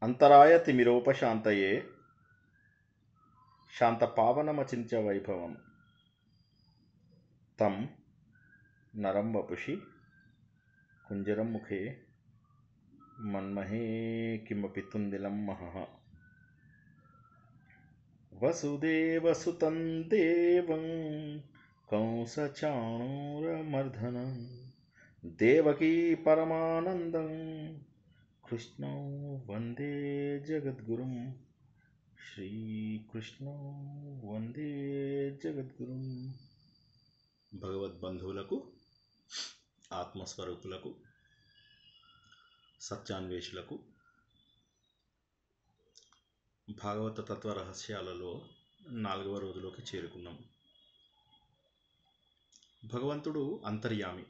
అంతరాయ తిమిరోపశాంతయే శాంతపావనమచించ వైభవం తం నరం వపుషి కుంజరం ముఖే మన్మహే కిమపి తుందిలం మహః వసుదేవసుతం దేవం కంసచాణూరమర్దనం దేవకీ పరమానందం కృష్ణం వందే జగద్గురుం శ్రీకృష్ణం వందే జగద్గురుం. భగవద్బంధువులకు, ఆత్మస్వరూపులకు, సత్యాన్వేషులకు భాగవత తత్వ రహస్యాలలో 4వ రోజులోకి చేరుకున్నాం. భగవంతుడు అంతర్యామి.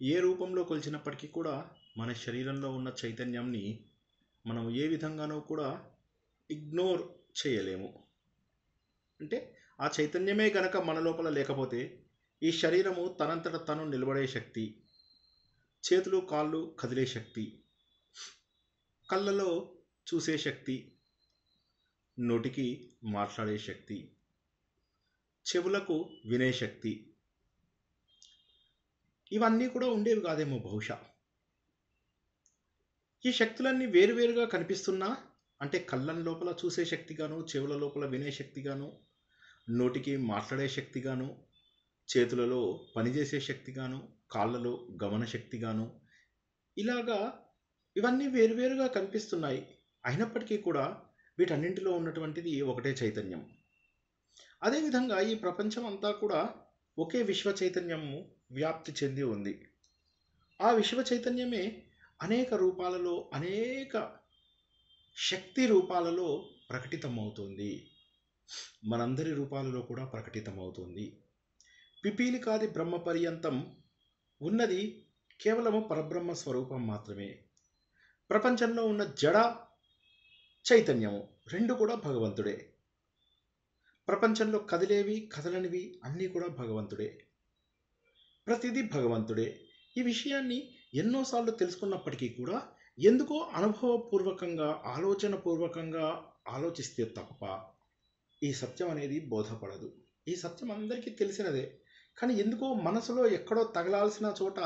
ఏ రూపంలో కొలిచినప్పటికీ కూడా మన శరీరంలో ఉన్న చైతన్యాన్ని మనం ఏ విధంగానూ కూడా ఇగ్నోర్ చేయలేము. అంటే ఆ చైతన్యమే గనక మన లోపల లేకపోతే ఈ శరీరము తనంతట తను నిలబడే శక్తి, చేతులు కాళ్ళు కదిలే శక్తి, కళ్ళలో చూసే శక్తి, నోటికి మాట్లాడే శక్తి, చెవులకు వినే శక్తి, ఇవన్నీ కూడా ఉండేవి కాదేమో బహుశా. ఈ శక్తులన్నీ వేరువేరుగా కనిపిస్తున్నా, అంటే కళ్ళ లోపల చూసే శక్తిగాను, చెవుల లోపల వినే శక్తిగాను, నోటికి మాట్లాడే శక్తిగాను, చేతులలో పనిచేసే శక్తిగాను, కాళ్ళలో గమన శక్తిగాను, ఇలాగా ఇవన్నీ వేరువేరుగా కనిపిస్తున్నాయి. అయినప్పటికీ కూడా వీటన్నింటిలో ఉన్నటువంటిది ఒకటే చైతన్యం. అదేవిధంగా ఈ ప్రపంచం అంతా కూడా ఒకే విశ్వ చైతన్యము వ్యాప్తి చెంది ఉంది. ఆ విశ్వ చైతన్యమే అనేక రూపాలలో, అనేక శక్తి రూపాలలో ప్రకటితమవుతుంది. మనందరి రూపాలలో కూడా ప్రకటితమవుతుంది. పిపీలికాది బ్రహ్మ పర్యంతం ఉన్నది కేవలము పరబ్రహ్మ స్వరూపం మాత్రమే. ప్రపంచంలో ఉన్న జడ చైతన్యము రెండు కూడా భగవంతుడే. ప్రపంచంలో కదిలేవి కదలనివి అన్నీ కూడా భగవంతుడే. ప్రతిదీ భగవంతుడే. ఈ విషయాన్ని ఎన్నోసార్లు తెలుసుకున్నప్పటికీ కూడా ఎందుకో అనుభవపూర్వకంగా, ఆలోచనపూర్వకంగా ఆలోచిస్తే తప్ప ఈ సత్యం అనేది బోధపడదు. ఈ సత్యం అందరికీ తెలిసినదే, కానీ ఎందుకో మనసులో ఎక్కడో తగలాల్సిన చోట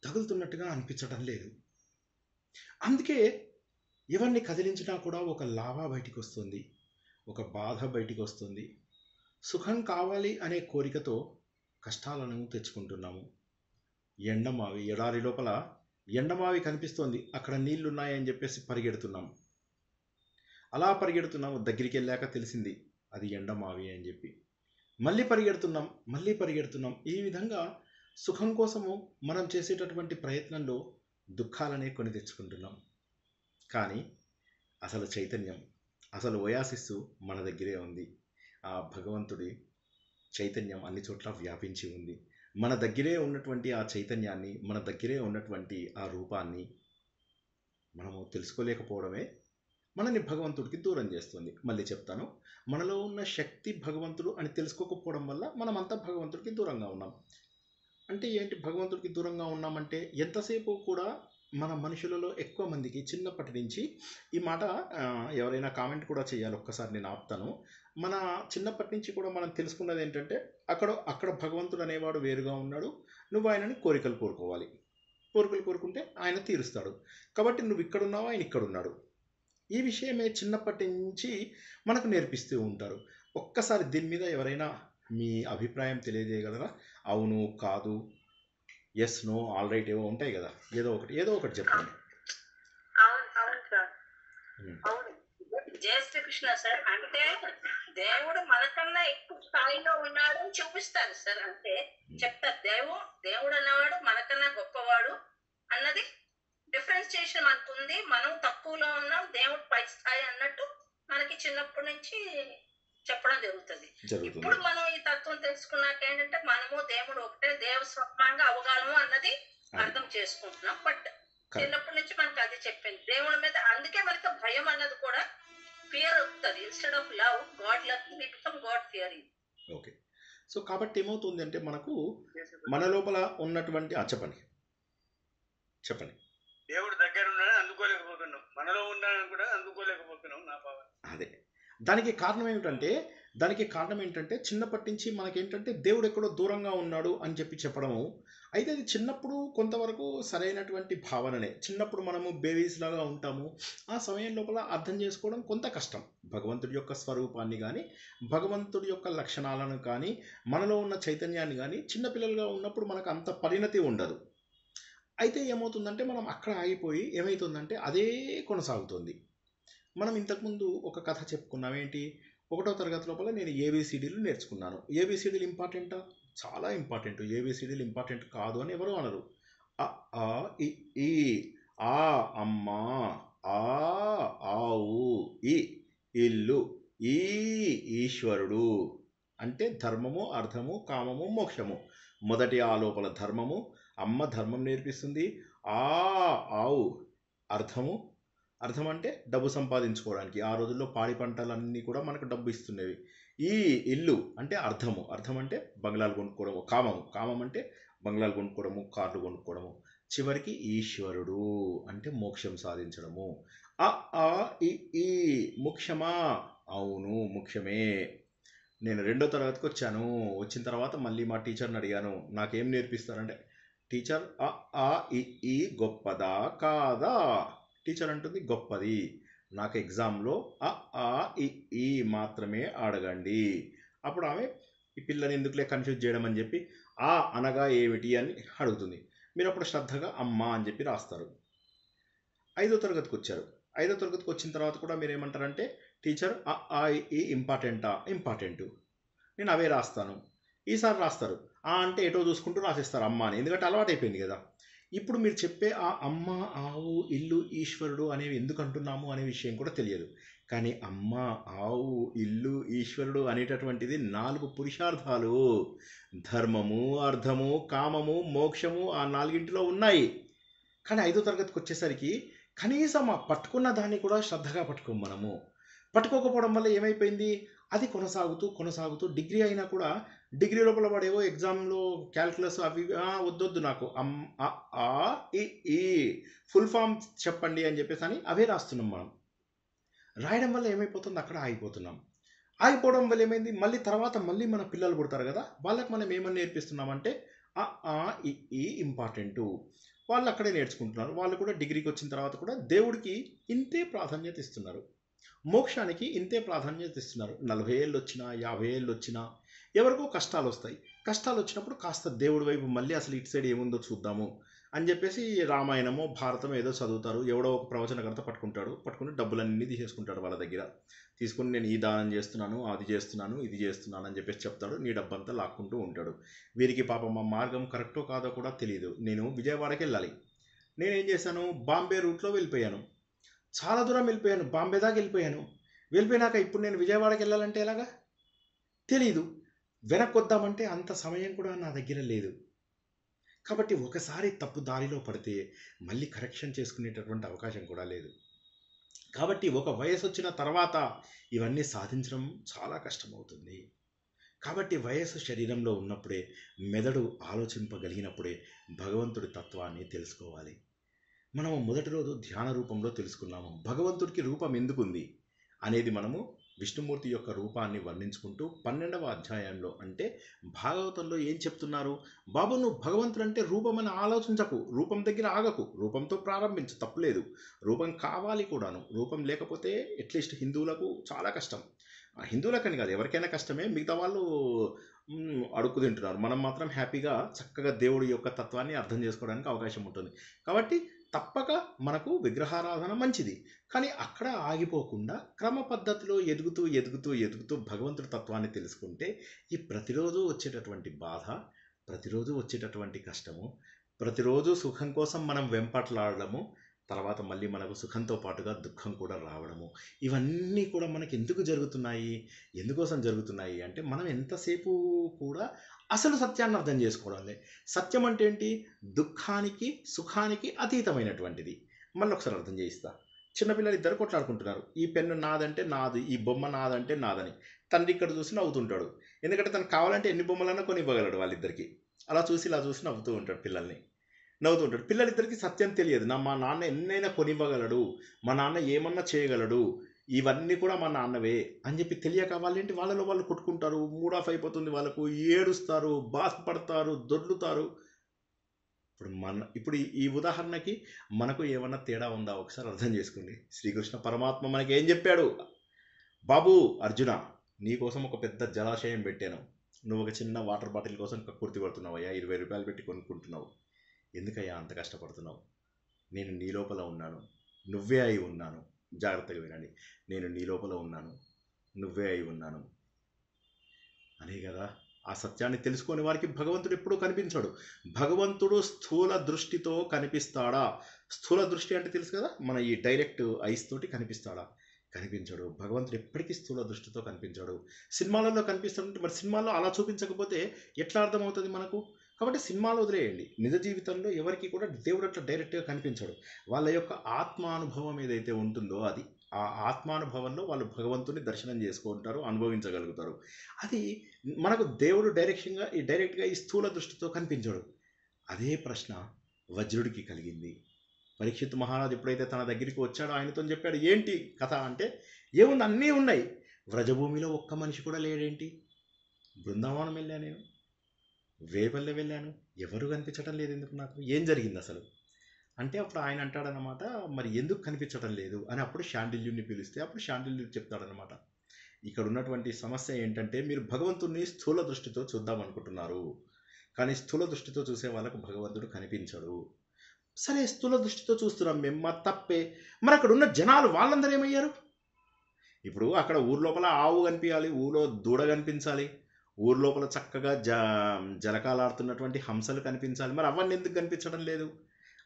తగులుతున్నట్టుగా అనిపించడం లేదు. అందుకే ఎవరిని కదిలించినా కూడా ఒక లావా బయటికి వస్తుంది, ఒక బాధ బయటికి వస్తుంది. సుఖం కావాలి అనే కోరికతో కష్టాలను తెచ్చుకుంటున్నాము. ఎండమావి, ఎడారి లోపల ఎండమావి కనిపిస్తోంది, అక్కడ నీళ్లున్నాయని చెప్పేసి పరిగెడుతున్నాం. అలా పరిగెడుతున్నాము, దగ్గరికి వెళ్ళాక తెలిసింది అది ఎండమావి అని చెప్పి. మళ్ళీ పరిగెడుతున్నాం. ఈ విధంగా సుఖం కోసము మనం చేసేటటువంటి ప్రయత్నంలో దుఃఖాలనే కొని తెచ్చుకుంటున్నాం. కానీ అసలు చైతన్యం, అసలు ఓయాసిస్సు మన దగ్గరే ఉంది. ఆ భగవంతుడి చైతన్యం అన్ని చోట్ల వ్యాపించి ఉంది. మన దగ్గరే ఉన్నటువంటి ఆ చైతన్యాన్ని, మన దగ్గరే ఉన్నటువంటి ఆ రూపాన్ని మనము తెలుసుకోలేకపోవడమే మనని భగవంతుడికి దూరం చేస్తుంది. మళ్ళీ చెప్తాను, మనలో ఉన్న శక్తి భగవంతుడు అని తెలుసుకోకపోవడం వల్ల మనమంతా భగవంతుడికి దూరంగా ఉన్నాం. అంటే ఏంటి భగవంతుడికి దూరంగా ఉన్నామంటే, ఎంతసేపు కూడా మన మనుషులలో ఎక్కువ మందికి చిన్నప్పటి నుంచి ఈ మాట ఎవరైనా కామెంట్ కూడా చేయాలి, ఒక్కసారి నేను ఆపుతాను. మన చిన్నప్పటి నుంచి కూడా మనం తెలుసుకున్నది ఏంటంటే, అక్కడ భగవంతుడు అనేవాడు వేరుగా ఉన్నాడు, నువ్వు ఆయనని కోరికలు కోరుకుంటే ఆయన తీరుస్తాడు. కాబట్టి నువ్వు ఇక్కడున్నావు, ఆయన ఇక్కడున్నాడు. ఈ విషయమే చిన్నప్పటి నుంచి మనకు నేర్పిస్తూ ఉంటారు. ఒక్కసారి దీని మీద ఎవరైనా మీ అభిప్రాయం తెలియజేయగలరా? అవును, కాదు, ఎస్, నో, ఆల్ రైట్ ఏవో ఉంటాయి కదా, ఏదో ఒకటి చెప్పండి. అవును, జయ శ్రీకృష్ణ సార్. అంటే దేవుడు మనకన్నా ఎక్కువ స్థాయిలో ఉన్నాడు చూపిస్తారు సార్. అంటే చెప్తారు, దేవుడు అన్నవాడు మనకన్నా గొప్పవాడు అన్నది డిఫరెన్సియేషన్ మనకుంది. మనం తక్కువలో ఉన్నాం, దేవుడు పై స్థాయి అన్నట్టు మనకి చిన్నప్పటి నుంచి చెప్పడం జరుగుతుంది. ఇప్పుడు మనం ఈ తత్వం తెలుసుకున్నాక ఏంటంటే, మనము దేవుడు ఒకటే, దేవ స్వప్నంగా అవగాహన అన్నది అర్థం చేసుకుంటున్నాం. బట్ చిన్నప్పటి నుంచి మనకు అది చెప్పింది దేవుడి మీద. అందుకే మనకి భయం అన్నది కూడా ఫియర్ అవుతుంది. Instead of love, God love we become God fearing. Okay, so కాబట్టి ఏమవుతుంది అంటే, మనకు మన లోపల ఉన్నటువంటి చెప్పండి దేవుడు దగ్గర ఉన్నాడని అందుకోలేకపోతున్నాం. మనలో ఉండాలని కూడా అందుకోలేకపోతున్నాం నా భావన. అదే దానికి కారణం ఏంటంటే చిన్నప్పటి నుంచి మనకేంటంటే దేవుడు ఎక్కడో దూరంగా ఉన్నాడు అని చెప్పడము. అయితే అది చిన్నప్పుడు కొంతవరకు సరైనటువంటి భావననే. చిన్నప్పుడు మనము బేబీస్ లాగా ఉంటాము. ఆ సమయం లోపల అర్థం చేసుకోవడం కొంత కష్టం. భగవంతుడి యొక్క స్వరూపాన్ని కానీ, భగవంతుడి యొక్క లక్షణాలను కానీ, మనలో ఉన్న చైతన్యాన్ని కానీ చిన్నపిల్లలుగా ఉన్నప్పుడు మనకు అంత పరిణతి ఉండదు. అయితే ఏమవుతుందంటే మనం అక్కడ ఆగిపోయి ఏమవుతుందంటే అదే కొనసాగుతుంది. మనం ఇంతకుముందు ఒక కథ చెప్పుకున్నాం. ఏంటి? 1వ తరగతి లోపల నేను ఏబిసిడీలు నేర్చుకున్నాను. ఏబిసిడీలు ఇంపార్టెంటా? చాలా ఇంపార్టెంట్. ఏబిసిడీలు ఇంపార్టెంట్ కాదు అని ఎవరు అనరు. అ ఆ ఇ ఈ ఆ అమ్మ, ఆ ఆవు, ఈ ఇల్లు, ఈ ఈశ్వరుడు. అంటే ధర్మము, అర్థము, కామము, మోక్షము. మొదటి ఆ లోపల ధర్మము, అమ్మ ధర్మం నేర్పిస్తుంది. ఆ ఆవు అర్థం అంటే డబ్బు సంపాదించుకోవడానికి. ఆ రోజుల్లో పాడి పంటలన్నీ కూడా మనకు డబ్బు ఇస్తున్నవి. ఈ ఇల్లు అంటే అర్థం అంటే బంగ్లాలు కొనుక్కోవడము. కామం అంటే బంగ్లాలు కొనుక్కోవడము, కార్లు కొనుక్కోవడము. చివరికి ఈశ్వరుడు అంటే మోక్షం సాధించడము. అ ఆ ఇ ఈ ముఖ్యమా? అవును ముఖ్యమే. నేను 2వ తరగతికి వచ్చాను. వచ్చిన తర్వాత మళ్ళీ మా టీచర్ని అడిగాను, నాకేం నేర్పిస్తారంటే, టీచర్ అ ఆ ఇ ఈ గొప్పదా కాదా? టీచర్ అంటుంది గొప్పది. నాకు ఎగ్జామ్లో అ ఆ ఇ ఈ మాత్రమే అడగండి. అప్పుడు ఆమె ఈ పిల్లని ఎందుకులే కన్ఫ్యూజ్ చేయడం అని చెప్పి ఆ అనగా ఏమిటి అని అడుగుతుంది. మీరు అప్పుడు శ్రద్ధగా అమ్మ అని చెప్పి రాస్తారు. 5వ తరగతికి వచ్చారు. 5వ తరగతికి వచ్చిన తర్వాత కూడా మీరు ఏమంటారంటే, టీచర్ అ ఆ ఇ ఈ ఇంపార్టెంటు. నేను అవే రాస్తాను. ఈసారి రాస్తారు ఆ అంటే ఎటో చూసుకుంటూ రాసేస్తారు అమ్మ అని. ఎందుకంటే అలవాటు అయిపోయింది కదా. ఇప్పుడు మీరు చెప్పే ఆ అమ్మ, ఆవు, ఇల్లు, ఈశ్వరుడు అనేవి ఎందుకు అంటున్నాము అనే విషయం కూడా తెలియదు. కానీ అమ్మ, ఆవు, ఇల్లు, ఈశ్వరుడు అనేటటువంటిది 4 పురుషార్థాలు. ధర్మము, అర్థము, కామము, మోక్షము ఆ 4ంటిలో ఉన్నాయి. కానీ 5వ తరగతికి వచ్చేసరికి కనీసం ఆ పట్టుకున్న దాన్ని కూడా శ్రద్ధగా పట్టుకోము మనము. పట్టుకోకపోవడం వల్ల ఏమైపోయింది? అది కొనసాగుతూ డిగ్రీ అయినా కూడా డిగ్రీ లోపల వాడేవో ఎగ్జామ్లో క్యాల్కులస్ అవి వద్దొద్దు నాకు అ ఆ ఇ ఈ ఫుల్ ఫామ్ చెప్పండి అని చెప్పేసి అని అవే రాస్తున్నాం మనం. రాయడం వల్ల ఏమైపోతుంది? అక్కడ ఆగిపోతున్నాం. ఆగిపోవడం వల్ల ఏమైంది? మళ్ళీ మన పిల్లలు పుడతారు కదా, వాళ్ళకి మనం ఏమని నేర్పిస్తున్నామంటే అ ఆ ఇ ఈ ఇంపార్టెంటు. వాళ్ళు అక్కడే నేర్చుకుంటున్నారు. వాళ్ళు కూడా డిగ్రీకి వచ్చిన తర్వాత కూడా దేవుడికి ఇంతే ప్రాధాన్యత ఇస్తున్నారు, మోక్షానికి ఇంతే ప్రాధాన్యత ఇస్తున్నారు. 40 ఏళ్ళు వచ్చినా, 50 ఏళ్ళు వచ్చినా ఎవరికో కష్టాలు వస్తాయి. కష్టాలు వచ్చినప్పుడు కాస్త దేవుడి వైపు మళ్ళీ అసలు ఇటు సైడ్ ఏముందో చూద్దాము అని చెప్పేసి రామాయణమో భారతమో ఏదో చదువుతారు. ఎవడో ఒక ప్రవచనకర్త పట్టుకుని డబ్బులన్నీ తీసేసుకుంటాడు వాళ్ళ దగ్గర. తీసుకుని నేను ఈ దానం చేస్తున్నాను, అది చేస్తున్నాను, ఇది చేస్తున్నాను అని చెప్పేసి చెప్తాడు. నీ డబ్బంతా లాక్కుంటూ ఉంటాడు. వీరికి పాపం మా మార్గం కరెక్టో కాదో కూడా తెలియదు. నేను విజయవాడకి వెళ్ళాలి. నేనేం చేశాను? బాంబే రూట్లో వెళ్ళిపోయాను. చాలా దూరం వెళ్ళిపోయాను. బాంబే దాకా వెళ్ళిపోయినాక ఇప్పుడు నేను విజయవాడకి వెళ్ళాలంటే ఎలాగా? తెలీదు. వెనక్కి వద్దామంటే అంత సమయం కూడా నా దగ్గర లేదు. కాబట్టి ఒకసారి తప్పు దారిలో పడితే మళ్ళీ కరెక్షన్ చేసుకునేటటువంటి అవకాశం కూడా లేదు. కాబట్టి ఒక వయసు వచ్చిన తర్వాత ఇవన్నీ సాధించడం చాలా కష్టమవుతుంది. కాబట్టి వయస్సు శరీరంలో ఉన్నప్పుడే, మెదడు ఆలోచింపగలిగినప్పుడే భగవంతుడి తత్వాన్ని తెలుసుకోవాలి. మనము మొదటి రోజు ధ్యాన రూపంలో తెలుసుకున్నాము. భగవంతుడికి రూపం ఎందుకుంది అనేది మనము విష్ణుమూర్తి యొక్క రూపాన్ని వర్ణించుకుంటూ 12వ అధ్యాయంలో అంటే భాగవతంలో ఏం చెప్తున్నారు? బాబు నువ్వు భగవంతుడు అంటే రూపం అని ఆలోచించకు, రూపం దగ్గర ఆగకు, రూపంతో ప్రారంభించు, తప్పులేదు. రూపం కావాలి కూడాను. రూపం లేకపోతే అట్లీస్ట్ హిందువులకు చాలా కష్టం. హిందువులకని కాదు, ఎవరికైనా కష్టమే. మిగతా వాళ్ళు అడుక్కు తింటున్నారు. మనం మాత్రం హ్యాపీగా చక్కగా దేవుడి యొక్క తత్వాన్ని అర్థం చేసుకోవడానికి అవకాశం ఉంటుంది. కాబట్టి తప్పక మనకు విగ్రహారాధన మంచిది. కానీ అక్కడ ఆగిపోకుండా క్రమ పద్ధతిలో ఎదుగుతూ భగవంతుడి తత్వాన్ని తెలుసుకుంటే ఈ ప్రతిరోజు వచ్చేటటువంటి బాధ, ప్రతిరోజు వచ్చేటటువంటి కష్టము, ప్రతిరోజు సుఖం కోసం మనం వెంపట్లాడము, తర్వాత మళ్ళీ మనకు సుఖంతో పాటుగా దుఃఖం కూడా రావడము, ఇవన్నీ కూడా మనకి ఎందుకు జరుగుతున్నాయి? ఎందుకోసం జరుగుతున్నాయి అంటే మనం ఎంతసేపు కూడా అసలు సత్యాన్ని అర్థం చేసుకోవడంలే. సత్యం అంటే ఏంటి? దుఃఖానికి సుఖానికి అతీతమైనటువంటిది. మళ్ళీ ఒకసారి అర్థం చేయిస్తా. చిన్నపిల్లలు ఇద్దరు కొట్లాడుకుంటున్నారు. ఈ పెన్ను నాదంటే నాది, ఈ బొమ్మ నాదంటే నాదని. తండ్రి ఇక్కడ చూసి నవ్వుతుంటాడు. ఎందుకంటే తనకు కావాలంటే ఎన్ని బొమ్మలన్నా కొని ఇవ్వగలడు వాళ్ళిద్దరికి. అలా చూసి ఇలా చూసి నవ్వుతూ ఉంటాడు పిల్లల్ని. నవ్వుతూ ఉంటాడు. పిల్లలిద్దరికి సత్యం తెలియదు. మా నాన్న ఎన్నైనా కొనివ్వగలడు, మా నాన్న ఏమన్నా చేయగలడు, ఇవన్నీ కూడా మా నాన్నవే అని చెప్పి తెలియక వాళ్ళేంటి వాళ్ళలో వాళ్ళు కొట్టుకుంటారు, మూడ్ ఆఫ్ అయిపోతుంది వాళ్ళకు, ఏడుస్తారు, బాధపడతారు, దొర్లుతారు. ఇప్పుడు ఈ ఉదాహరణకి మనకు ఏమన్నా తేడా ఉందా ఒకసారి అర్థం చేసుకోండి. శ్రీకృష్ణ పరమాత్మ మనకి ఏం చెప్పాడు? బాబు అర్జున, నీకోసం ఒక పెద్ద జలాశయం పెట్టాను, నువ్వు ఒక చిన్న వాటర్ బాటిల్ కోసం కక్కుర్తి పడుతున్నావయ్యా, 20 రూపాయలు పెట్టి కొనుక్కుంటున్నావు, ఎందుకయ్యా అంత కష్టపడుతున్నావు? నేను నీ లోపల ఉన్నాను, నువ్వే అయి ఉన్నాను. జాగ్రత్తగా వినండి, నేను నీ లోపల ఉన్నాను, నువ్వే అయి ఉన్నాను అనే కదా. ఆ సత్యాన్ని తెలుసుకొని వారికి భగవంతుడు ఎప్పుడూ కనిపించాడు. భగవంతుడు స్థూల దృష్టితో కనిపిస్తాడా? స్థూల దృష్టి అంటే తెలుసు కదా, మన ఈ డైరెక్ట్ ఐస్ తోటి కనిపిస్తాడా? కనిపించాడు. భగవంతుడు ఎప్పటికీ స్థూల దృష్టితో కనిపించాడు. సినిమాలలో కనిపిస్తాడంటే మరి సినిమాల్లో అలా చూపించకపోతే ఎట్లా అర్థమవుతుంది మనకు? కాబట్టి సినిమాలు వదిలేయండి. నిజ జీవితంలో ఎవరికి కూడా దేవుడు అట్లా డైరెక్ట్గా కనిపించాడు. వాళ్ళ యొక్క ఆత్మానుభవం ఏదైతే ఉంటుందో అది, ఆ ఆత్మానుభవంలో వాళ్ళు భగవంతుని దర్శనం చేసుకుంటారు, అనుభవించగలుగుతారు. అది మనకు దేవుడు డైరెక్ట్గా ఈ స్థూల దృష్టితో కనిపించాడు. అదే ప్రశ్న వజ్రుడికి కలిగింది. పరీక్షిత్ మహారాజు ఎప్పుడైతే తన దగ్గరికి వచ్చాడో ఆయనతో చెప్పాడు, ఏంటి కథ అంటే, ఏముంది అన్నీ ఉన్నాయి, వ్రజభూమిలో ఒక్క మనిషి కూడా లేడేంటి, బృందావనం వెళ్ళాను, నేను వేపల్లె వెళ్ళాను, ఎవరు కనిపించడం లేదు, ఎందుకు నాకు ఏం జరిగింది అసలు అంటే, అప్పుడు ఆయన అంటాడనమాట, మరి ఎందుకు కనిపించడం లేదు అని. అప్పుడు శాండిల్యుని పిలిస్తే అప్పుడు శాండిల్యుడు చెప్తాడనమాట, ఇక్కడ ఉన్నటువంటి సమస్య ఏంటంటే మీరు భగవంతుడిని స్థూల దృష్టితో చూద్దాం అనుకుంటున్నారు, కానీ స్థూల దృష్టితో చూసే వాళ్ళకు భగవంతుడు కనిపించడు. సరే, స్థూల దృష్టితో చూస్తున్నాం మేము, మా తప్పే. మరి అక్కడ ఉన్న జనాలు వాళ్ళందరూ ఏమయ్యారు? ఇప్పుడు అక్కడ ఊరు లోపల ఆవు కనిపించాలి, ఊళ్ళో దూడ కనిపించాలి, ఊరు లోపల చక్కగా జలకాలాడుతున్నటువంటి హంసలు కనిపించాలి, మరి అవన్నీ ఎందుకు కనిపించడం లేదు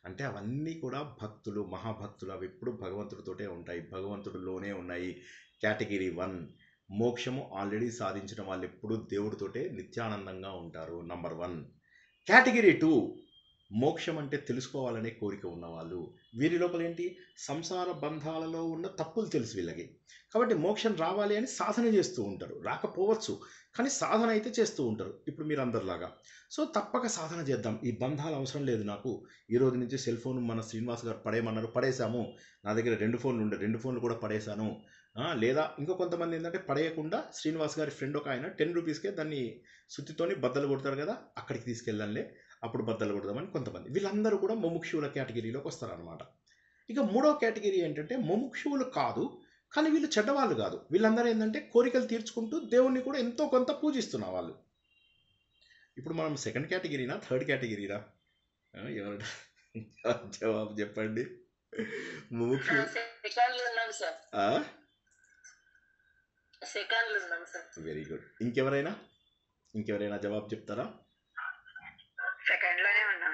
అంటే, అవన్నీ కూడా భక్తులు, మహాభక్తులు, అవి ఎప్పుడు భగవంతుడితోటే ఉంటాయి, భగవంతుడిలోనే ఉన్నాయి. కేటగిరీ 1 మోక్షము ఆల్రెడీ సాధించిన వాళ్ళు ఎప్పుడు దేవుడితోటే నిత్యానందంగా ఉంటారు, నంబర్ 1. కేటగిరీ 2 మోక్షం అంటే తెలుసుకోవాలనే కోరిక ఉన్నవాళ్ళు. వీరి లోపల ఏంటి, సంసార బంధాలలో ఉన్న తప్పులు తెలుసు వీళ్ళకి, కాబట్టి మోక్షం రావాలి అని సాధన చేస్తూ ఉంటారు. రాకపోవచ్చు, కానీ సాధన అయితే చేస్తూ ఉంటారు, ఇప్పుడు మీరు అందరిలాగా. సో తప్పక సాధన చేద్దాం, ఈ బంధాలు అవసరం లేదు నాకు, ఈ రోజు నుంచి సెల్ ఫోన్ మన శ్రీనివాస్ గారు పడేయమన్నారు, పడేశాము. నా దగ్గర 2 ఫోన్లు ఉండే, 2 ఫోన్లు కూడా పడేశాను. లేదా ఇంకో కొంతమంది ఏంటంటే పడేయకుండా శ్రీనివాస్ గారి ఫ్రెండ్ ఒక ఆయన 10 రూపీస్కే దాన్ని సుత్తితోని బద్దలు కొడతారు కదా, అక్కడికి తీసుకెళ్ళాలే, అప్పుడు బద్దలు కొడదామని కొంతమంది. వీళ్ళందరూ కూడా ముముక్షువుల కేటగిరీలోకి వస్తారనమాట. ఇక 3వ కేటగిరీ ఏంటంటే ముముక్షువులు కాదు, కానీ వీళ్ళు చెడ్డవాళ్ళు కాదు. వీళ్ళందరూ ఏంటంటే కోరికలు తీర్చుకుంటూ దేవుణ్ణి కూడా ఎంతో కొంత పూజిస్తున్న వాళ్ళు. ఇప్పుడు మనం సెకండ్ కేటగిరీనా, థర్డ్ కేటగిరీనా? ఎవరు జవాబు చెప్పండి. ముముక్షు వెరీ గుడ్. ఇంకెవరైనా జవాబు చెప్తారా? సెకండ్ లోనే ఉన్నాం.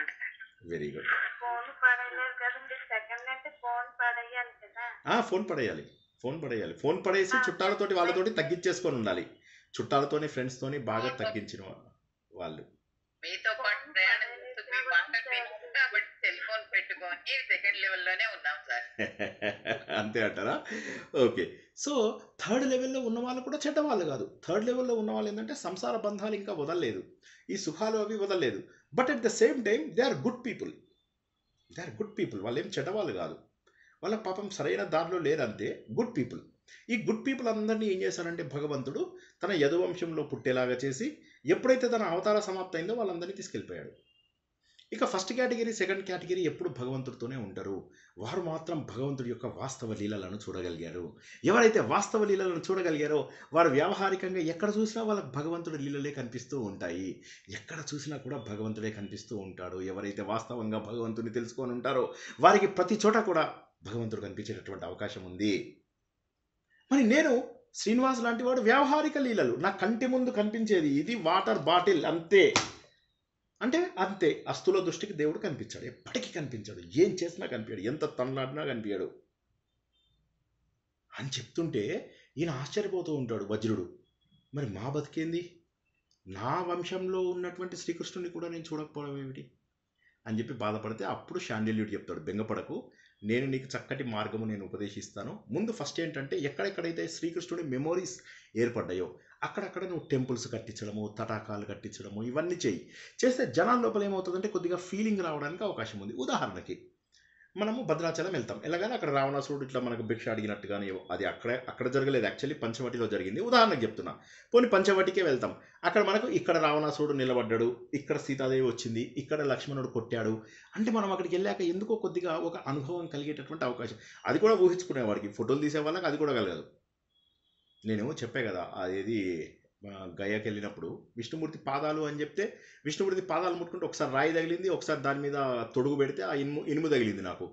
Very good. ఫోన్ పడేయలేదు కదండి, సెకండ్ అంటే ఫోన్ పడేయాలి కదా. ఫోన్ పడేయాలి. ఫోన్ పడేసి చుట్టాలతోటి వాళ్ళతోటి తగ్గించేసుకొని ఉండాలి. చుట్టాలతోని ఫ్రెండ్స్తోని బాగా తగ్గించిన వాళ్ళు. మీతో పాటు ప్రయాణం చేస్తూ మీ మాటలు విన్నాం కాబట్టి సెల్ ఫోన్ పెట్టుకొని సెకండ్ లెవెల్లోనే ఉన్నాం సార్. అంతే అంటారా? ఓకే. సో థర్డ్ లెవెల్లో ఉన్న వాళ్ళు కూడా చెడ్డవాళ్ళు కాదు. థర్డ్ లెవెల్లో ఉన్న వాళ్ళు ఏంటంటే సంసార బంధాలు ఇంకా వదలలేదు, ఈ సుఖాలు అవి వదలలేదు, but at the same time they are good people. వాళ్ళు ఏం చెడ్డవాళ్ళు కాదు, వాళ్ళ పాపం సరైన దారిలో లేరంతే, గుడ్ పీపుల్. ఈ గుడ్ పీపుల్ అందరినీ ఏం చేశారంటే భగవంతుడు తన యదువంశంలో పుట్టేలాగా చేసి ఎప్పుడైతే తన అవతార సమాప్తి అయిందో వాళ్ళందరినీ తీసుకెళ్ళిపోయాడు. ఇక ఫస్ట్ కేటగిరీ, సెకండ్ కేటగిరీ ఎప్పుడు భగవంతుడితోనే ఉంటారు. వారు మాత్రం భగవంతుడి యొక్క వాస్తవ లీలలను చూడగలిగారు. ఎవరైతే వాస్తవ లీలలను చూడగలిగారో వారు వ్యావహారికంగా ఎక్కడ చూసినా వాళ్ళకి భగవంతుడి లీలలే కనిపిస్తూ ఉంటాయి. ఎక్కడ చూసినా కూడా భగవంతుడే కనిపిస్తూ ఉంటాడు. ఎవరైతే వాస్తవంగా భగవంతుడిని తెలుసుకొని ఉంటారో వారికి ప్రతి చోట కూడా భగవంతుడు కనిపించేటటువంటి అవకాశం ఉంది. మరి నేను శ్రీనివాస్ లాంటి వాడు వ్యావహారిక లీలలు నా కంటి ముందు కనిపించేది ఇది వాటర్ బాటిల్ అంతే అంటే అంతే. అస్తుల దృష్టికి దేవుడు కనిపించాడు, ఎప్పటికీ కనిపించాడు, ఏం చేసినా కనిపించాడు, ఎంత తనలాడినా కనిపించాడు అని చెప్తుంటే ఈయన ఆశ్చర్యపోతూ ఉంటాడు వజ్రుడు. మరి మా బతికేంది, నా వంశంలో ఉన్నటువంటి శ్రీకృష్ణుని కూడా నేను చూడకపోవడం ఏమిటి అని చెప్పి బాధపడితే అప్పుడు శాండిల్యుడు చెప్తాడు, బెంగపడకు, నేను నీకు చక్కటి మార్గము నేను ఉపదేశిస్తాను. ముందు ఫస్ట్ ఏంటంటే ఎక్కడెక్కడైతే శ్రీకృష్ణుడి మెమోరీస్ ఏర్పడ్డాయో అక్కడక్కడ నువ్వు టెంపుల్స్ కట్టించడము, తటాకాలు కట్టించడము, ఇవన్నీ చేస్తే జనాల లోపల ఏమవుతుందంటే కొద్దిగా ఫీలింగ్ రావడానికి అవకాశం ఉంది. ఉదాహరణకి మనము భద్రాచలం వెళ్తాం, ఎలాగైనా అక్కడ రావణాసురుడు ఇట్లా మనకు భిక్ష అడిగినట్టుగానే, అది అక్కడ జరగలేదు, యాక్చువల్లీ పంచవటిలో జరిగింది. ఉదాహరణకు చెప్తున్నా, పోనీ పంచవటికే వెళ్తాం, అక్కడ మనకు ఇక్కడ రావణాసురుడు నిలబడ్డాడు, ఇక్కడ సీతాదేవి వచ్చింది, ఇక్కడ లక్ష్మణుడు కొట్టాడు అంటే మనం అక్కడికి వెళ్ళాక ఎందుకో కొద్దిగా ఒక అనుభవం కలిగేటటువంటి అవకాశం, అది కూడా ఊహించుకునేవాడికి, ఫోటోలు తీసే వాళ్ళకి అది కూడా కలగదు. నేను చెప్పే కదా, అదేది గయాకి వెళ్ళినప్పుడు విష్ణుమూర్తి పాదాలు అని చెప్తే విష్ణుమూర్తి పాదాలు ముట్టుకుంటే ఒకసారి రాయి తగిలింది, ఒకసారి దాని మీద తొడుగు పెడితే ఆ ఇనుము తగిలింది నాకు.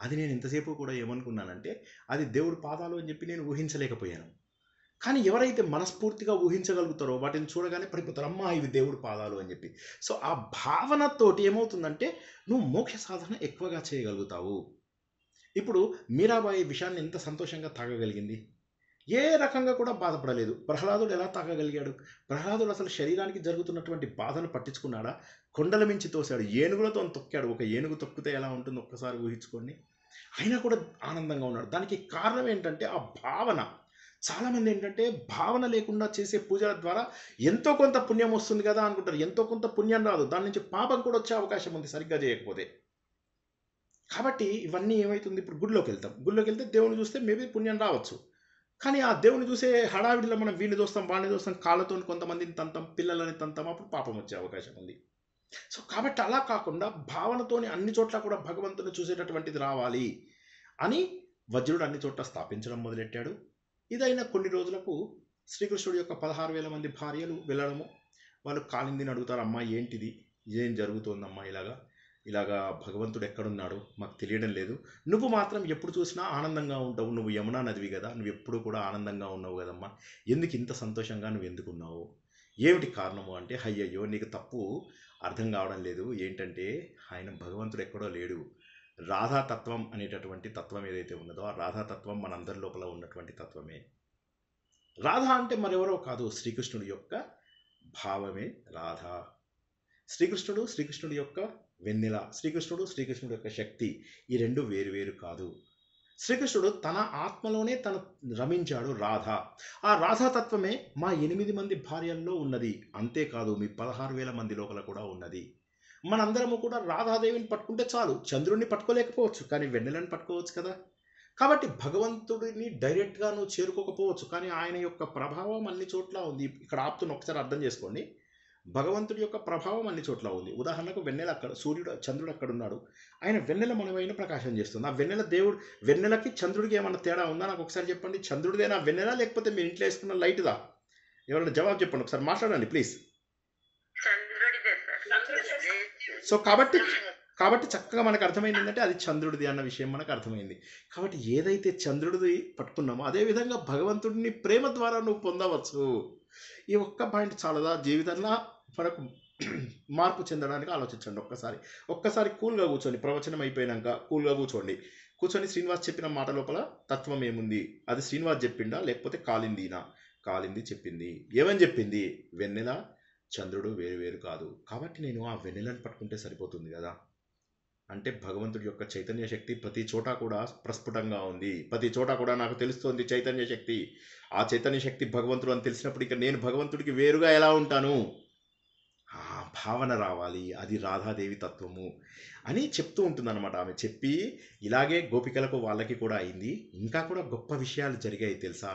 అది నేను ఇంతసేపు కూడా ఏమనుకున్నానంటే అది దేవుడి పాదాలు అని చెప్పి నేను ఊహించలేకపోయాను. కానీ ఎవరైతే మనస్ఫూర్తిగా ఊహించగలుగుతారో వాటిని చూడగానే పడిపోతారు, అమ్మా ఇవి దేవుడి పాదాలు అని చెప్పి. సో ఆ భావనతోటి ఏమవుతుందంటే నువ్వు మోక్ష సాధన ఎక్కువగా చేయగలుగుతావు. ఇప్పుడు మీరాబాయి విషయాన్ని ఎంత సంతోషంగా తాగగలిగింది, ఏ రకంగా కూడా బాధపడలేదు. ప్రహ్లాదుడు ఎలా తాగగలిగాడు? ప్రహ్లాదుడు అసలు శరీరానికి జరుగుతున్నటువంటి బాధను పట్టించుకున్నాడా? కొండల మించి తోశాడు, ఏనుగులతో తొక్కాడు. ఒక ఏనుగు తొక్కితే ఎలా ఉంటుందో ఒక్కసారి ఊహించుకోండి. అయినా కూడా ఆనందంగా ఉన్నాడు. దానికి కారణం ఏంటంటే ఆ భావన. చాలామంది ఏంటంటే భావన లేకుండా చేసే పూజల ద్వారా ఎంతో కొంత పుణ్యం వస్తుంది కదా అనుకుంటారు. ఎంతో కొంత పుణ్యం రాదు, దాని నుంచి పాపం కూడా వచ్చే అవకాశం ఉంది సరిగ్గా చేయకపోతే. కాబట్టి ఇవన్నీ ఏమవుతుంది, ఇప్పుడు గుడిలోకి వెళ్తే దేవుని చూస్తే మేబీ పుణ్యం రావచ్చు, కానీ ఆ దేవుని చూసే హడావిడిలో మనం వీడిని చూస్తాం, వాడిని చూస్తాం, కాళ్ళతో కొంతమందిని తంతాం, పిల్లలని తంతాం, అప్పుడు పాపం వచ్చే అవకాశం ఉంది. సో కాబట్టి అలా కాకుండా భావనతోని అన్ని చోట్ల కూడా భగవంతుని చూసేటటువంటిది రావాలి అని వజ్రుడు అన్ని చోట్ల స్థాపించడం మొదలెట్టాడు. ఇదైనా కొన్ని రోజులకు శ్రీకృష్ణుడి యొక్క 16,000 మంది భార్యలు వెళ్ళడము, వాళ్ళు కాలిందిని అడుగుతారు, అమ్మా ఏంటిది, ఏం జరుగుతోందమ్మా, ఇలాగా భగవంతుడు ఎక్కడున్నాడు మాకు తెలియడం లేదు, నువ్వు మాత్రం ఎప్పుడు చూసినా ఆనందంగా ఉంటావు, నువ్వు యమునా నదివి కదా, నువ్వు ఎప్పుడు కూడా ఆనందంగా ఉన్నావు కదమ్మా, ఎందుకు ఇంత సంతోషంగా నువ్వు ఎందుకున్నావు, ఏమిటి కారణము అంటే, అయ్యయ్యో నీకు తప్పు అర్థం కావడం లేదు, ఏంటంటే ఆయన భగవంతుడు ఎక్కడో లేడు, రాధాతత్వం అనేటటువంటి తత్వం ఏదైతే ఉన్నదో ఆ రాధాతత్వం మనందరి లోపల ఉన్నటువంటి తత్వమే. రాధ అంటే మరెవరో కాదు, శ్రీకృష్ణుడి యొక్క భావమే రాధ. శ్రీకృష్ణుడి యొక్క వెన్నెల, శ్రీకృష్ణుడు యొక్క శక్తి, ఈ రెండు వేరు కాదు. శ్రీకృష్ణుడు తన ఆత్మలోనే తను రమించాడు రాధ. ఆ రాధాతత్వమే మా 8 మంది భార్యల్లో ఉన్నది, అంతేకాదు మీ 16,000 మంది లోపల కూడా ఉన్నది. మనందరము కూడా రాధాదేవిని పట్టుకుంటే చాలు, చంద్రుడిని పట్టుకోలేకపోవచ్చు కానీ వెన్నెలను పట్టుకోవచ్చు కదా. కాబట్టి భగవంతుడిని డైరెక్ట్గా నువ్వు చేరుకోకపోవచ్చు, కానీ ఆయన యొక్క ప్రభావం అన్ని చోట్ల ఉంది. ఇక్కడ ఆప్తును ఒకసారి అర్థం చేసుకోండి, భగవంతుడి యొక్క ప్రభావం అన్ని చోట్ల ఉంది. ఉదాహరణకు వెన్నెల అక్కడ, చంద్రుడు అక్కడ ఉన్నాడు, ఆయన వెన్నెల మనమైన ప్రకాశం చేస్తుంది. ఆ వెన్నెలకి చంద్రుడికి ఏమన్నా తేడా ఉందా నాకు ఒకసారి చెప్పండి. చంద్రుడిదేనా వెన్నెల, లేకపోతే మీరు ఇంట్లో వేసుకున్న లైట్దా? ఎవరైనా జవాబు చెప్పండి ఒకసారి, మాట్లాడండి ప్లీజ్. సో కాబట్టి చక్కగా మనకు అర్థమైంది ఏంటంటే అది చంద్రుడిది అన్న విషయం మనకు అర్థమైంది. కాబట్టి ఏదైతే చంద్రుడిది పట్టుకున్నామో అదేవిధంగా భగవంతుడిని ప్రేమ ద్వారా నువ్వు పొందవచ్చు. ఈ ఒక్క పాయింట్ చాలదా జీవితంలో మనకు మార్పు చెందడానికి? ఆలోచించండి ఒక్కసారి కూల్గా కూర్చొని, ప్రవచనం అయిపోయినాక కూల్గా కూర్చొని శ్రీనివాస్ చెప్పిన మాట లోపల తత్వం ఏముంది, అది శ్రీనివాస్ చెప్పిండా లేకపోతే కాలింది చెప్పింది. ఏమని చెప్పింది? వెన్నెల చంద్రుడు వేరు కాదు, కాబట్టి నేను ఆ వెన్నెలను పట్టుకుంటే సరిపోతుంది కదా. అంటే భగవంతుడి యొక్క చైతన్య శక్తి ప్రతి చోట కూడా ప్రస్ఫుటంగా ఉంది, ప్రతి చోట కూడా నాకు తెలుస్తోంది చైతన్య శక్తి. ఆ చైతన్య శక్తి భగవంతుడు అని తెలిసినప్పుడు ఇక నేను భగవంతుడికి వేరుగా ఎలా ఉంటాను? ఆ భావన రావాలి, అది రాధాదేవి తత్వము అని చెప్తూ ఉంటుందన్నమాట. ఆమె చెప్పి ఇలాగే గోపికలకు వాళ్ళకి కూడా అయింది. ఇంకా కూడా గొప్ప విషయాలు జరిగాయి తెలుసా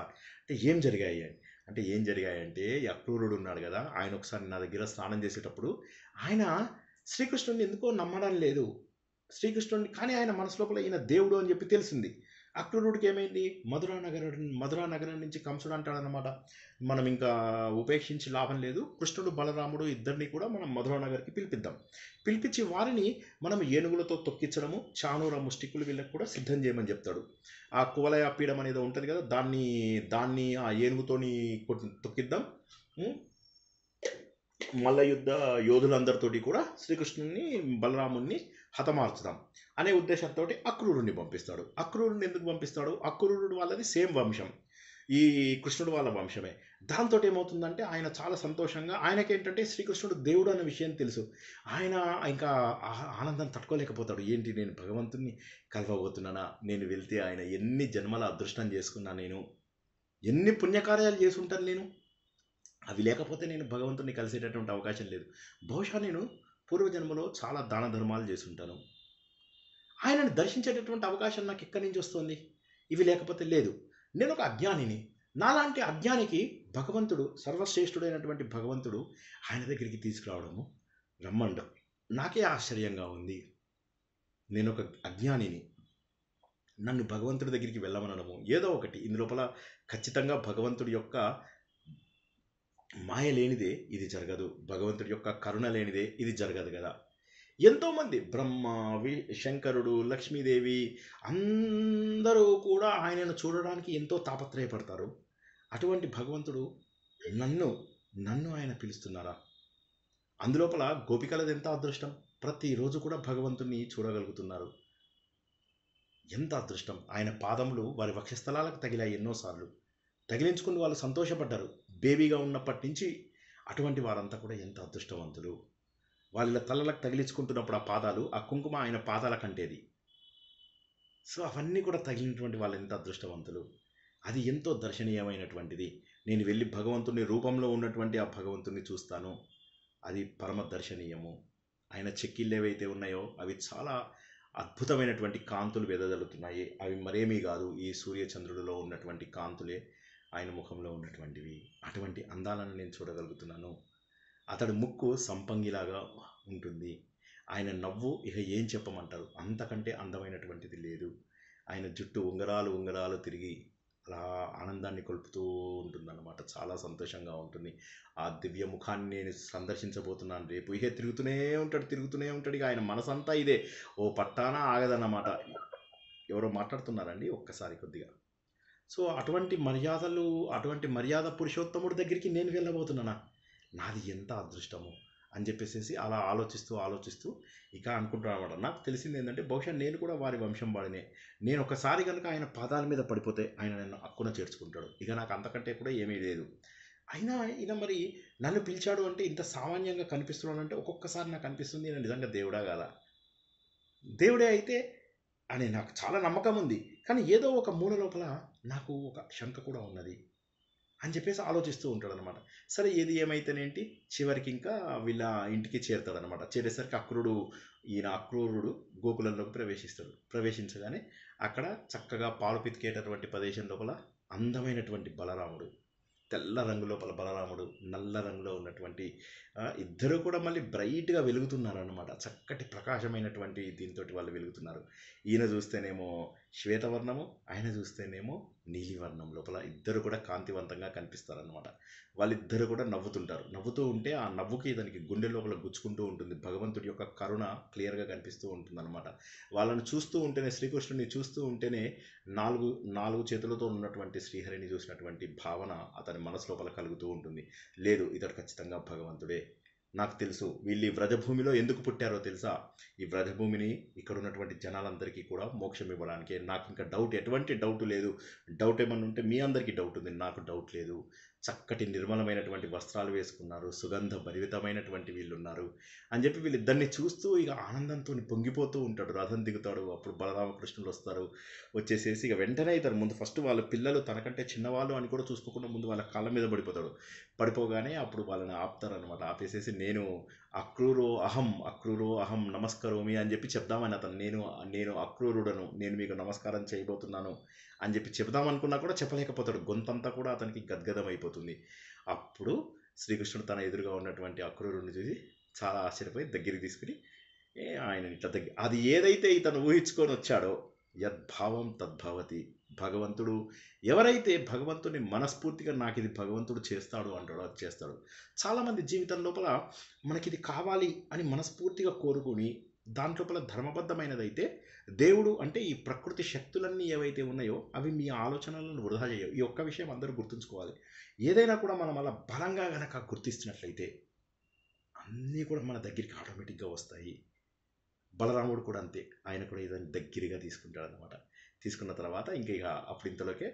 అంటే, ఏం జరిగాయంటే అక్రూరుడు ఉన్నాడు కదా, ఆయన ఒకసారి నా దగ్గర స్నానం చేసేటప్పుడు ఆయన శ్రీకృష్ణుడిని ఎందుకో నమ్మడం లేదు, కానీ ఆయన మనసు లోపల ఈయన దేవుడు అని చెప్పి తెలిసింది. అక్రూరుడికి ఏమైంది? మధురా నగరం నుంచి కంసుడు అంటాడనమాట, మనం ఇంకా ఉపేక్షించి లాభం లేదు, కృష్ణుడు బలరాముడు ఇద్దరిని కూడా మనం మధురా నగర్కి పిలిపించి వారిని మనం ఏనుగులతో తొక్కించడము, చానూర ముష్టికులు వీళ్ళకి కూడా సిద్ధం చేయమని చెప్తాడు. ఆ కువలయ పీఠం అనేది ఉంటుంది కదా, దాన్ని ఆ ఏనుగుతోని తొక్కిద్దాం, మల్ల యుద్ధ యోధులందరితోటి కూడా శ్రీకృష్ణుని బలరాముణ్ణి హతమార్చుదాం అనే ఉద్దేశంతో అక్రూరుడిని పంపిస్తాడు. అక్రూరుడిని ఎందుకు పంపిస్తాడు? అక్రూరుడు వాళ్ళది సేమ్ వంశం, ఈ కృష్ణుడు వాళ్ళ వంశమే. దాంతో ఏమవుతుందంటే ఆయన చాలా సంతోషంగా, ఆయనకేంటంటే శ్రీకృష్ణుడు దేవుడు అనే విషయం తెలుసు, ఆయన ఇంకా ఆనందం తట్టుకోలేకపోతాడు. ఏంటి, నేను భగవంతుని కలవబోతున్నానా, నేను వెళ్తే ఆయన ఎన్ని జన్మల అదృష్టం చేసుకున్నా, నేను ఎన్ని పుణ్యకార్యాలు చేసుంటాను, నేను అవి లేకపోతే నేను భగవంతుడిని కలిసేటటువంటి అవకాశం లేదు. బహుశా నేను పూర్వజన్మలో చాలా దాన ధర్మాలు చేసుంటాను. ఆయనను దర్శించేటటువంటి అవకాశం నాకు ఎక్కడి నుంచి వస్తుంది? ఇవి లేకపోతే లేదు. నేను ఒక అజ్ఞానిని. నాలాంటి అజ్ఞానికి భగవంతుడు, సర్వశ్రేష్ఠుడైనటువంటి భగవంతుడు ఆయన దగ్గరికి తీసుకురావడము, రమ్మండం నాకే ఆశ్చర్యంగా ఉంది. నేను ఒక అజ్ఞానిని, నన్ను భగవంతుడి దగ్గరికి వెళ్ళమనడము ఏదో ఒకటి ఇందులోపల ఖచ్చితంగా భగవంతుడి యొక్క మాయ లేనిదే ఇది జరగదు, భగవంతుడి యొక్క కరుణ లేనిదే ఇది జరగదు కదా. ఎంతోమంది బ్రహ్మ, శంకరుడు, లక్ష్మీదేవి అందరూ కూడా ఆయనను చూడడానికి ఎంతో తాపత్రయపడతారు. అటువంటి భగవంతుడు నన్ను ఆయన పిలుస్తున్నారా? అందులోపల గోపికలది ఎంత అదృష్టం, ప్రతిరోజు కూడా భగవంతుని చూడగలుగుతున్నారు. ఎంత అదృష్టం. ఆయన పాదములు వారి వక్షస్థలాలకు తగిలాయి ఎన్నోసార్లు. తగిలించుకుని వాళ్ళు సంతోషపడ్డారు బేబీగా ఉన్నప్పటి నుంచి. అటువంటి వారంతా కూడా ఎంత అదృష్టవంతులు. వాళ్ళ తలలకు తగిలించుకుంటున్నప్పుడు ఆ పాదాలు, ఆ కుంకుమ ఆయన పాదాల కంటేది. సో అవన్నీ కూడా తగిలినటువంటి వాళ్ళు ఎంత అదృష్టవంతులు. అది ఎంతో దర్శనీయమైనటువంటిది. నేను వెళ్ళి భగవంతుని రూపంలో ఉన్నటువంటి ఆ భగవంతుని చూస్తాను, అది పరమ దర్శనీయము. ఆయన చెక్కిళ్ళు ఏవైతే ఉన్నాయో అవి చాలా అద్భుతమైనటువంటి కాంతులు వెదజల్లుతున్నాయి. అవి మరేమీ కాదు, ఈ సూర్యచంద్రుడిలో ఉన్నటువంటి కాంతులే ఆయన ముఖంలో ఉన్నటువంటివి. అటువంటి అందాలను నేను చూడగలుగుతున్నాను. అతడి ముక్కు సంపంగిలాగా ఉంటుంది. ఆయన నవ్వు ఇక ఏం చెప్పమంటారు, అంతకంటే అందమైనటువంటిది లేదు. ఆయన జుట్టు ఉంగరాలు ఉంగరాలు తిరిగి అలా ఆనందాన్ని కొలుపుతూ ఉంటుందన్నమాట. చాలా సంతోషంగా ఉంటుంది. ఆ దివ్య ముఖాన్ని నేను సందర్శించబోతున్నాను రేపు. ఇక తిరుగుతూనే ఉంటాడు. ఇక ఆయన మనసంతా ఇదే, ఓ పట్టాన ఆగదన్నమాట. ఎవరో మాట్లాడుతున్నారండి ఒక్కసారి కొద్దిగా. సో అటువంటి మర్యాద పురుషోత్తముడి దగ్గరికి నేను వెళ్ళబోతున్నానా, నాది ఎంత అదృష్టము అని చెప్పేసి అలా ఆలోచిస్తూ ఇక అనుకుంటున్నాను అనమాట. నాకు తెలిసింది ఏంటంటే బహుశా నేను కూడా వారి వంశం వాడినే. నేను ఒకసారి కనుక ఆయన పాదాల మీద పడిపోతే ఆయన నన్ను అక్కున చేర్చుకుంటాడు. ఇక నాకు అంతకంటే కూడా ఏమీ లేదు. అయినా ఈయన మరి నన్ను పిలిచాడు అంటే, ఇంత సామాన్యంగా కనిపిస్తున్నాడంటే ఒక్కొక్కసారి నాకు అనిపిస్తుంది ఈయన నిజంగా దేవుడా కాదా. దేవుడే అయితే అని నాకు చాలా నమ్మకం ఉంది. కానీ ఏదో ఒక మూల లోపల నాకు ఒక శంక కూడా ఉన్నది అని చెప్పేసి ఆలోచిస్తూ ఉంటాడనమాట. సరే ఏది ఏమైతేనేంటి, చివరికి ఇంకా వీళ్ళ ఇంటికి చేరుతాడనమాట. చేరేసరికి అక్రూరుడు గోకులంలోకి ప్రవేశించగానే అక్కడ చక్కగా పాలు పితికేటటువంటి ప్రదేశం లోపల అందమైనటువంటి బలరాముడు, తెల్ల రంగు లోపల బలరాముడు, నల్ల రంగులో ఉన్నటువంటి ఇద్దరు కూడా మళ్ళీ బ్రైట్గా వెలుగుతున్నారు అనమాట. చక్కటి ప్రకాశమైనటువంటి దీంతో వాళ్ళు వెలుగుతున్నారు. ఈయన చూస్తేనేమో శ్వేతవర్ణము, ఆయన చూస్తేనేమో నీలివర్ణం లోపల ఇద్దరు కూడా కాంతివంతంగా కనిపిస్తారనమాట. వాళ్ళిద్దరు కూడా నవ్వుతూ ఉంటే ఆ నవ్వుకి ఇతనికి గుండె లోపల గుచ్చుకుంటూ ఉంటుంది. భగవంతుడి యొక్క కరుణ క్లియర్గా కనిపిస్తూ ఉంటుంది అనమాట. వాళ్ళని చూస్తూ ఉంటేనే, శ్రీకృష్ణుని చూస్తూ ఉంటేనే నాలుగు చేతులతో ఉన్నటువంటి శ్రీహరిని చూసినటువంటి భావన అతని మనసు లోపల కలుగుతూ ఉంటుంది. లేదు, ఇతడు ఖచ్చితంగా భగవంతుడే. నాకు తెలుసు వీళ్ళు ఈ వ్రజభూమిలో ఎందుకు పుట్టారో తెలుసా? ఈ వ్రజభూమిని ఇక్కడ ఉన్నటువంటి జనాలందరికీ కూడా మోక్షం ఇవ్వడానికే. నాకు ఇంకా ఎటువంటి డౌట్ లేదు. డౌట్ ఏమన్నా ఉంటే మీ అందరికీ డౌట్ ఉంది, నాకు డౌట్ లేదు. చక్కటి నిర్మలమైనటువంటి వస్త్రాలు వేసుకున్నారు, సుగంధ భరితమైనటువంటి వీళ్ళు ఉన్నారు అని చెప్పి వీళ్ళిద్దరిని చూస్తూ ఇక ఆనందంతో పొంగిపోతూ ఉంటాడు. రథం దిగుతాడు. అప్పుడు బలరామకృష్ణులు వస్తారు. వచ్చేసేసి ఇక వెంటనే ఇతను ముందు ఫస్ట్ వాళ్ళ పిల్లలు తనకంటే చిన్నవాళ్ళు అని కూడా చూసుకోకుండా ముందు వాళ్ళ కాళ్ళ మీద పడిపోగానే అప్పుడు వాళ్ళని ఆపుతారనమాట. ఆపేసేసి నేను అక్రూరో అహం నమస్కరోమి అని చెప్పి చెప్దామని అతను, నేను అక్రూరుడను, నేను మీకు నమస్కారం చేయబోతున్నాను అని చెప్పి చెప్దామనుకున్నా కూడా చెప్పలేకపోతాడు. గొంతంతా కూడా అతనికి గద్గదం అయిపోతుంది. అప్పుడు శ్రీకృష్ణుడు తన ఎదురుగా ఉన్నటువంటి అక్రూరుడిని చూసి చాలా ఆశ్చర్యపోయి దగ్గరికి తీసుకుని ఆయన ఇట్లా అది ఏదైతే ఇతను ఊహించుకొని వచ్చాడో, యద్భావం తద్భవతి. భగవంతుడు ఎవరైతే భగవంతుని మనస్ఫూర్తిగా నాకు ఇది భగవంతుడు చేస్తాడు అంటాడో అది చేస్తాడు. చాలామంది జీవితం లోపల మనకిది కావాలి అని మనస్ఫూర్తిగా కోరుకుని దాంట్లోపల ధర్మబద్ధమైనదైతే దేవుడు అంటే ఈ ప్రకృతి శక్తులన్నీ ఏవైతే ఉన్నాయో అవి మీ ఆలోచనలను వృధా చేయవు. ఈ ఒక్క విషయం అందరూ గుర్తుంచుకోవాలి. ఏదైనా కూడా మనం అలా బలంగా గనక గుర్తిస్తున్నట్లయితే అన్నీ కూడా మన దగ్గరికి ఆటోమేటిక్గా వస్తాయి. బలరాముడు కూడా అంతే. ఆయన కూడా ఇదని దగ్గరగా తీసుకుంటాడు అనమాట. తీసుకున్న తర్వాత ఇక అప్పుడు ఇంతలోకే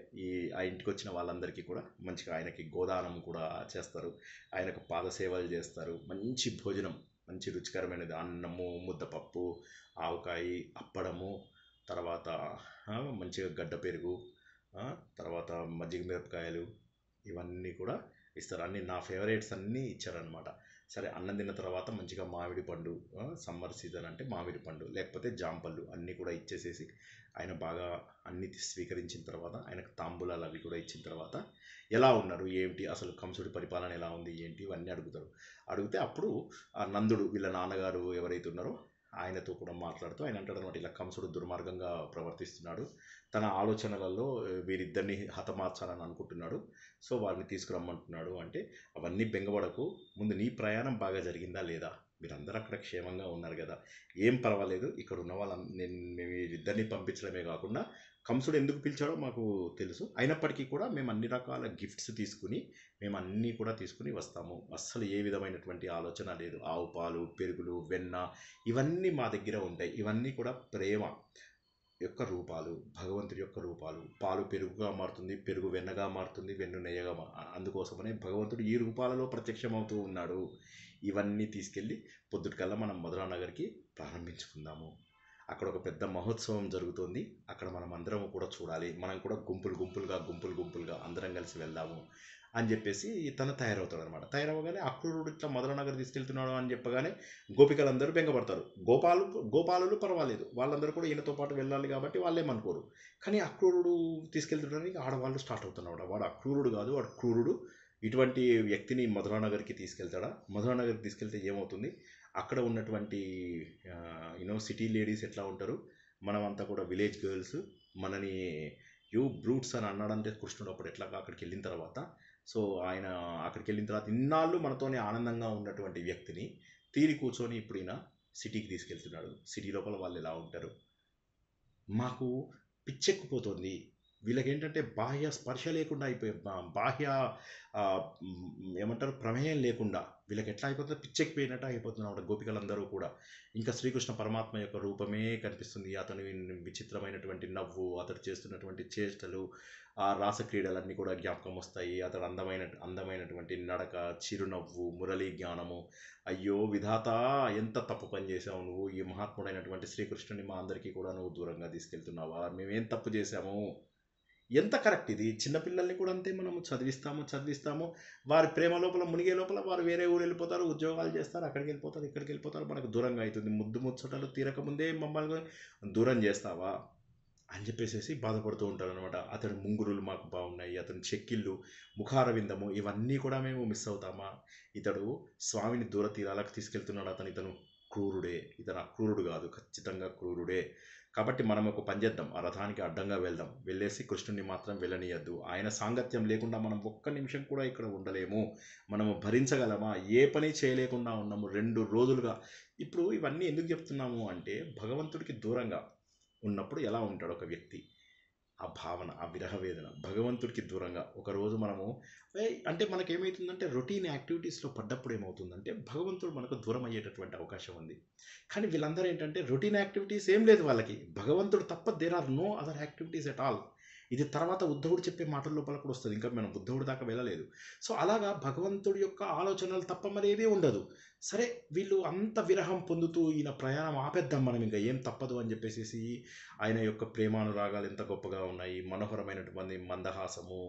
ఆ ఇంటికి వచ్చిన వాళ్ళందరికీ కూడా మంచిగా ఆయనకి గోదానం కూడా చేస్తారు. ఆయనకు పాదసేవలు చేస్తారు. మంచి భోజనం, మంచి రుచికరమైనది, అన్నము, ముద్దపప్పు, ఆవకాయ, అప్పడము, తర్వాత మంచిగా గడ్డ పెరుగు, తర్వాత మజ్జిగ మిరపకాయలు, ఇవన్నీ కూడా ఇస్తారు. అన్ని నా ఫేవరెట్స్ అన్నీ ఇచ్చారనమాట. సరే అన్నం తిన్న తర్వాత మంచిగా మామిడి పండు, సమ్మర్ సీజన్ అంటే మామిడి పండు లేకపోతే జాంపళ్ళు అన్నీ కూడా ఇచ్చేసేసి ఆయన బాగా అన్ని స్వీకరించిన తర్వాత ఆయనకు తాంబూలాలు అవి కూడా ఇచ్చిన తర్వాత ఎలా ఉన్నారు ఏంటి అసలు కంసుడి పరిపాలన ఎలా ఉంది ఏంటి ఇవన్నీ అడుగుతారు. అడిగితే అప్పుడు ఆ నందుడు వీళ్ళ నాన్నగారు ఎవరైతే ఉన్నారో ఆయనతో కూడా మాట్లాడుతూ ఆయన అంటాడు అనమాట, ఇలా కంసుడు దుర్మార్గంగా ప్రవర్తిస్తున్నాడు, తన ఆలోచనలలో వీరిద్దరిని హతమార్చాలని అనుకుంటున్నాడు, సో వారిని తీసుకురమ్మంటున్నాడు అంటే, అవన్నీ బెంగపడకు, ముందు నీ ప్రయాణం బాగా జరిగిందా లేదా, మీరందరూ అక్కడ క్షేమంగా ఉన్నారు కదా, ఏం పర్వాలేదు, ఇక్కడ ఉన్న నేను వీరిద్దరిని పంపించడమే కాకుండా కంసుడు ఎందుకు పిలిచాడో మాకు తెలుసు, అయినప్పటికీ కూడా మేము అన్ని రకాల గిఫ్ట్స్ తీసుకుని మేము అన్నీ కూడా తీసుకుని వస్తాము, అస్సలు ఏ విధమైనటువంటి ఆలోచన లేదు, ఆవు పాలు పెరుగులు వెన్న ఇవన్నీ మా దగ్గర ఉంటాయి, ఇవన్నీ కూడా ప్రేమ యొక్క రూపాలు, భగవంతుడి యొక్క రూపాలు, పాలు పెరుగుగా మారుతుంది, పెరుగు వెన్నగా మారుతుంది, వెన్ను నెయ్యగా అందుకోసమనే భగవంతుడు ఈ రూపాలలో ప్రత్యక్షమవుతూ ఉన్నాడు, ఇవన్నీ తీసుకెళ్ళి పొద్దుటికల్లా మనం మధురా నగర్కి ప్రారంభించుకుందాము, అక్కడ ఒక పెద్ద మహోత్సవం జరుగుతుంది, అక్కడ మనం అందరం కూడా చూడాలి, మనం కూడా గుంపులుగా అందరం కలిసి వెళ్దాము అని చెప్పేసి తను తయారవుతాడు అనమాట. తయారవగానే అక్రూరుడు ఇట్లా మధురా నగర్ తీసుకెళ్తున్నాడు అని చెప్పగానే గోపికలందరూ బెంగపడతారు. గోపాలులు పర్వాలేదు, వాళ్ళందరూ కూడా ఈయనతో పాటు వెళ్ళాలి కాబట్టి వాళ్ళేమనుకోరు. కానీ అక్రూరుడు తీసుకెళ్తున్నానికి ఆడవాళ్ళు స్టార్ట్ అవుతున్నాడు. వాడు అక్రూరుడు కాదు, వాడు క్రూరుడు, ఇటువంటి వ్యక్తిని మధురా నగర్కి తీసుకెళ్తాడా, మధురా నగర్కి తీసుకెళ్తే ఏమవుతుంది, అక్కడ ఉన్నటువంటి సిటీ లేడీస్ ఎట్లా ఉంటారు, మనమంతా కూడా విలేజ్ గర్ల్స్, మనని యూ బ్రూట్స్ అని అన్నాడంటే కృష్ణుడు అప్పుడు ఎట్లాగా అక్కడికి వెళ్ళిన తర్వాత, సో ఆయన అక్కడికి వెళ్ళిన తర్వాత ఇన్నాళ్ళు మనతోనే ఆనందంగా ఉన్నటువంటి వ్యక్తిని తీరి కూర్చొని ఇప్పుడు ఈయన సిటీకి తీసుకెళ్తున్నాడు, సిటీ లోపల వాళ్ళు ఎలా ఉంటారు, మాకు పిచ్చెక్కిపోతుంది, వీళ్ళకేంటంటే బాహ్య స్పర్శ లేకుండా అయిపోయి బాహ్య ఏమంటారు ప్రమేయం లేకుండా వీళ్ళకి ఎట్లా అయిపోతుంది, పిచ్చెక్కిపోయినట్టు అయిపోతున్నారు గోపికలందరూ కూడా. ఇంకా శ్రీకృష్ణ పరమాత్మ యొక్క రూపమే కనిపిస్తుంది, అతని విచిత్రమైనటువంటి నవ్వు, అతడు చేస్తున్నటువంటి చేష్టలు, ఆ రాసక్రీడలన్నీ కూడా జ్ఞాపకం వస్తాయి, అతడు అందమైనటువంటి నడక, చిరునవ్వు, మురళీ జ్ఞానము. అయ్యో విధాత, ఎంత తప్పు పని చేసావు నువ్వు, ఈ మహాత్ముడైనటువంటి శ్రీకృష్ణుని మా అందరికీ కూడా నువ్వు దూరంగా తీసుకెళ్తున్నావా, మేమేం తప్పు చేశాము, ఎంత కరెక్ట్ ఇది. చిన్నపిల్లల్ని కూడా అంతే, మనము చదివిస్తాము, వారి ప్రేమ లోపల మునిగే లోపల వారు వేరే ఊరు వెళ్ళిపోతారు, ఉద్యోగాలు చేస్తారు, అక్కడికి వెళ్ళిపోతారు, ఇక్కడికి వెళ్ళిపోతారు, మనకు దూరంగా అవుతుంది, ముచ్చటలు తీరకముందే మమ్మల్ని దూరం చేస్తావా అని చెప్పేసి బాధపడుతూ ఉంటారు అనమాట. అతని ముంగురులు మాకు బాగున్నాయి, అతని చెక్కిళ్ళు, ముఖారవిందము ఇవన్నీ కూడా మేము మిస్ అవుతామా, ఇతడు స్వామిని దూర తీరాలకు తీసుకెళ్తున్నాడు, ఇతను క్రూరుడే, ఇతను అక్రూరుడు కాదు, ఖచ్చితంగా క్రూరుడే. కాబట్టి మనం ఒక పని చేద్దాం, ఆ రథానికి అడ్డంగా వెళ్దాం, వెళ్ళేసి కృష్ణుని మాత్రం వెళ్ళనీయద్దు, ఆయన సాంగత్యం లేకుండా మనం ఒక్క నిమిషం కూడా ఇక్కడ ఉండలేము, మనము భరించగలమా, ఏ పని చేయలేకుండా ఉన్నాము 2 రోజులుగా. ఇప్పుడు ఇవన్నీ ఎందుకు చెప్తున్నాము అంటే, భగవంతుడికి దూరంగా ఉన్నప్పుడు ఎలా ఉంటాడు ఒక వ్యక్తి, ఆ భావన, ఆ విరహ వేదన, భగవంతుడికి దూరంగా ఒకరోజు మనము అంటే మనకేమవుతుందంటే రొటీన్ యాక్టివిటీస్లో పడ్డప్పుడు ఏమవుతుందంటే భగవంతుడు మనకు దూరం అయ్యేటటువంటి అవకాశం ఉంది. కానీ వీళ్ళందరూ ఏంటంటే రొటీన్ యాక్టివిటీస్ ఏం లేదు వాళ్ళకి, భగవంతుడు తప్ప there are no other activities at all. ఇది తర్వాత ఉద్ధవుడు చెప్పే మాటల లోపల కూడా వస్తుంది, ఇంకా మనం ఉద్ధవుడు దాకా వెళ్ళలేదు. సో అలాగా భగవంతుడి యొక్క ఆలోచనలు తప్ప మరేమీ ఉండదు. సరే వీళ్ళు అంత విరహం పొందుతూ ఈయన ప్రయాణం ఆపేద్దాం మనం, ఇంకా ఏం తప్పదు అని చెప్పేసి ఆయన యొక్క ప్రేమానురాగాలు ఎంత గొప్పగా ఉన్నాయి, మనోహరమైనటువంటి మందహాసము,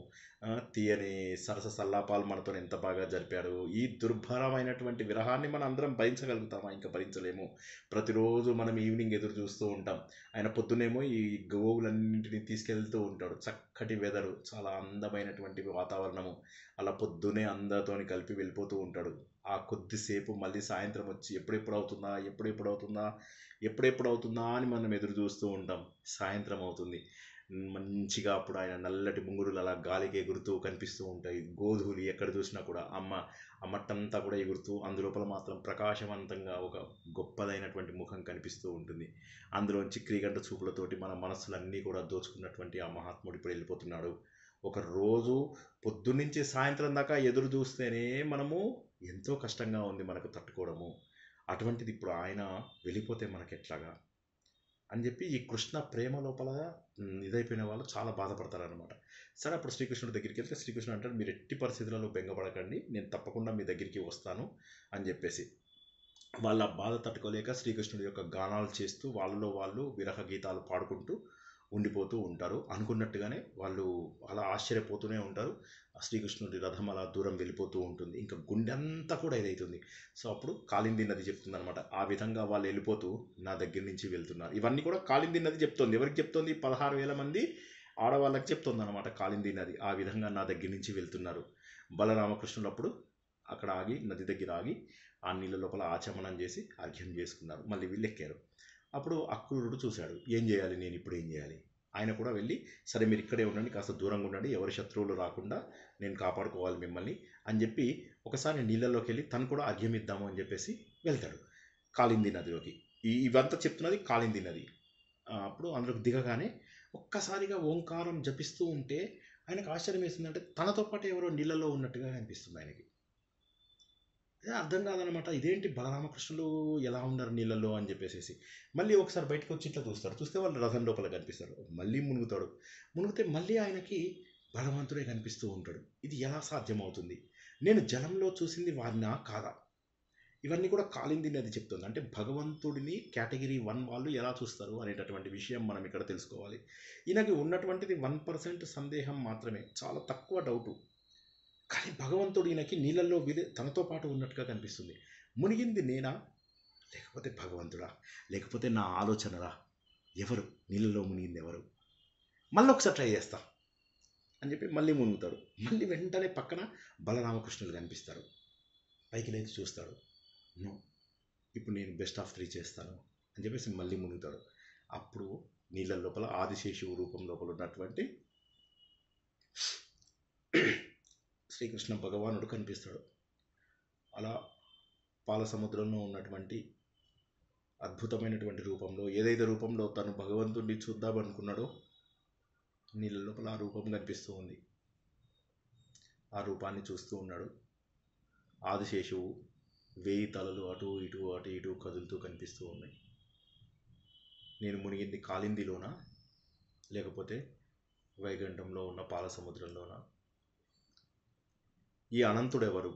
తీయని సరస సల్లాపాలు మనతో ఎంత బాగా జరిపాడు, ఈ దుర్భరమైనటువంటి విరహాన్ని మనం అందరం భరించగలుగుతామా, ఇంకా భరించలేము. ప్రతిరోజు మనం ఈవినింగ్ ఎదురు చూస్తూ ఉంటాం, ఆయన పొద్దునేమో ఈ గోవులన్నింటినీ తీసుకెళ్తూ ఉంటాడు, చక్కటి వెదరు, చాలా అందమైనటువంటి వాతావరణము, అలా పొద్దునే అందరితోని కలిపి వెళ్ళిపోతూ ఉంటాడు. ఆ కొద్దిసేపు మళ్ళీ సాయంత్రం వచ్చి ఎప్పుడెప్పుడు అవుతుందా అని మనం ఎదురు చూస్తూ ఉంటాం. సాయంత్రం అవుతుంది, మంచిగా అప్పుడు ఆయన నల్లటి ముంగురులు అలా గాలికి ఎగురుతూ కనిపిస్తూ ఉంటాయి, గోధులు ఎక్కడ చూసినా కూడా ఆ మట్టంతా కూడా ఎగురుతూ, అందులోపల మాత్రం ప్రకాశవంతంగా ఒక గొప్పదైనటువంటి ముఖం కనిపిస్తూ ఉంటుంది, అందులోంచి క్రీగంట చూపులతోటి మన మనస్సులన్నీ కూడా దోచుకున్నటువంటి ఆ మహాత్ముడు ఇప్పుడు వెళ్ళిపోతున్నాడు. ఒక రోజు పొద్దున్నుంచి సాయంత్రం దాకా ఎదురు చూస్తేనే మనము ఎంతో కష్టంగా ఉంది మనకు తట్టుకోవడము, అటువంటిది ఇప్పుడు ఆయన వెళ్ళిపోతే మనకెట్లాగా అని చెప్పి ఈ కృష్ణ ప్రేమ లోపల ఇదైపోయిన వాళ్ళు చాలా బాధపడతారనమాట. సరే అప్పుడు శ్రీకృష్ణుడి దగ్గరికి వెళ్తే శ్రీకృష్ణుడు అంటాడు, మీరు ఎట్టి పరిస్థితులలో బెంగపడకండి, నేను తప్పకుండా మీ దగ్గరికి వస్తాను అని చెప్పేసి. వాళ్ళ బాధ తట్టుకోలేక శ్రీకృష్ణుడి యొక్క గానాలు చేస్తూ వాళ్ళలో వాళ్ళు విరహ గీతాలు పాడుకుంటూ ఉండిపోతూ ఉంటారు. అనుకున్నట్టుగానే వాళ్ళు అలా ఆశ్చర్యపోతూనే ఉంటారు. ఆ శ్రీకృష్ణుడి రథం అలా దూరం వెళ్ళిపోతూ ఉంటుంది. ఇంకా గుండె అంతా కూడా ఇదవుతుంది. సో అప్పుడు కాళింది నది చెప్తుందనమాట. ఆ విధంగా వాళ్ళు వెళ్ళిపోతూ నా దగ్గర నుంచి వెళ్తున్నారు. ఇవన్నీ కూడా కాళింది నది చెప్తోంది. ఎవరికి చెప్తోంది? 16,000 మంది ఆడవాళ్ళకి చెప్తుంది అనమాట కాళింది నది. ఆ విధంగా నా దగ్గర నుంచి వెళ్తున్నారు. బలరామకృష్ణులు అప్పుడు అక్కడ ఆగి, నది దగ్గర ఆగి, ఆ నీళ్ళ లోపల ఆచమనం చేసి అర్ఘ్యం చేసుకున్నారు. మళ్ళీ వీళ్ళు ఎక్కారు. అప్పుడు అక్రూరుడు చూశాడు. ఏం చేయాలి, నేను ఇప్పుడు ఏం చేయాలి? ఆయన కూడా వెళ్ళి, సరే మీరు ఇక్కడే ఉండండి, కాస్త దూరంగా ఉండండి, ఎవరి శత్రువులు రాకుండా నేను కాపాడుకోవాలి మిమ్మల్ని అని చెప్పి ఒకసారి నీళ్ళలోకి వెళ్ళి తను కూడా అర్ఘ్యం ఇద్దాము అని చెప్పేసి వెళ్తాడు కాళింది నదిలోకి. ఇవంతా చెప్తున్నది కాళింది నది. అప్పుడు అందులోకి దిగగానే ఒక్కసారిగా ఓంకారం జపిస్తూ ఉంటే ఆయనకు ఆశ్చర్యం వేస్తుందంటే తనతో పాటు ఎవరో నీళ్ళలో ఉన్నట్టుగా అనిపిస్తుంది ఆయనకి. అర్థం కాదనమాట. ఇదేంటి బలరామకృష్ణులు ఎలా ఉన్నారు నీళ్ళల్లో అని చెప్పేసి మళ్ళీ ఒకసారి బయటకు వచ్చి ఇట్లా చూస్తారు. చూస్తే వాళ్ళు రథం లోపల కనిపిస్తారు. మళ్ళీ మునుగుతాడు. మునిగితే మళ్ళీ ఆయనకి భగవంతుడే కనిపిస్తూ ఉంటాడు. ఇది ఎలా సాధ్యమవుతుంది? నేను జలంలో చూసింది వారినా కాదా? ఇవన్నీ కూడా కాళింది నది చెప్తుంది. అంటే భగవంతుడిని కేటగిరీ 1 వాళ్ళు ఎలా చూస్తారు అనేటటువంటి విషయం మనం ఇక్కడ తెలుసుకోవాలి. ఈయనకి ఉన్నటువంటిది 1% సందేహం మాత్రమే, చాలా తక్కువ డౌటు. కానీ భగవంతుడు ఈయనకి నీళ్ళల్లో తనతో పాటు ఉన్నట్టుగా కనిపిస్తుంది. మునిగింది నేనా, లేకపోతే భగవంతుడా, లేకపోతే నా ఆలోచనరా? ఎవరు నీళ్ళలో మునిగింది ఎవరు? మళ్ళీ ఒకసారి ట్రై చేస్తా అని చెప్పి మళ్ళీ మునుగుతాడు. మళ్ళీ వెంటనే పక్కన బలరామకృష్ణులు కనిపిస్తారు. పైకి లేచి చూస్తాడు. నో, ఇప్పుడు నేను బెస్ట్ ఆఫ్ 3 చేస్తాను అని చెప్పేసి మళ్ళీ మునుగుతాడు. అప్పుడు నీళ్ళ లోపల ఆదిశేషువు రూపం లోపల ఉన్నటువంటి శ్రీకృష్ణ భగవానుడు కనిపిస్తాడు. అలా పాల సముద్రంలో ఉన్నటువంటి అద్భుతమైనటువంటి రూపంలో, ఏదైతే రూపంలో తను భగవంతుడిని చూద్దామనుకున్నాడో నీళ్ళ లోపల ఆ రూపం కనిపిస్తూ ఉంది. ఆ రూపాన్ని చూస్తూ ఉన్నాడు. ఆదిశేషువు 1000 తలలు అటు ఇటు అటు ఇటు కదులుతూ కనిపిస్తూ ఉన్నాయి. నేను మునిగింది కాళిందిలోనా, లేకపోతే వైకుంఠంలో ఉన్న పాల సముద్రంలోనా? ఈ అనంతుడు ఎవరు?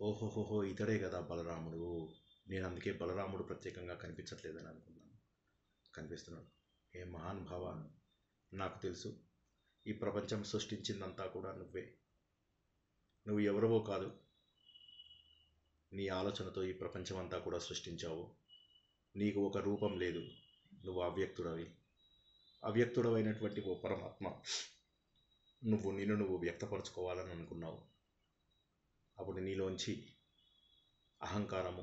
ఓహోహోహో, ఇతడే కదా బలరాముడు. నేను అందుకే బలరాముడు ప్రత్యేకంగా కనిపించట్లేదని అనుకున్నాను. కనిపిస్తున్నాడు. ఏ మహానుభావ, నాకు తెలుసు ఈ ప్రపంచం సృష్టించిందంతా కూడా నువ్వే. నువ్వు ఎవరవో కాదు, నీ ఆలోచనతో ఈ ప్రపంచం అంతా కూడా సృష్టించావు. నీకు ఒక రూపం లేదు, నువ్వు అవ్యక్తుడవి. అవ్యక్తుడవైనటువంటి ఓ పరమాత్మ, నిన్ను నువ్వు వ్యక్తపరచుకోవాలని అనుకున్నావు. అప్పుడు నీలోంచి అహంకారము,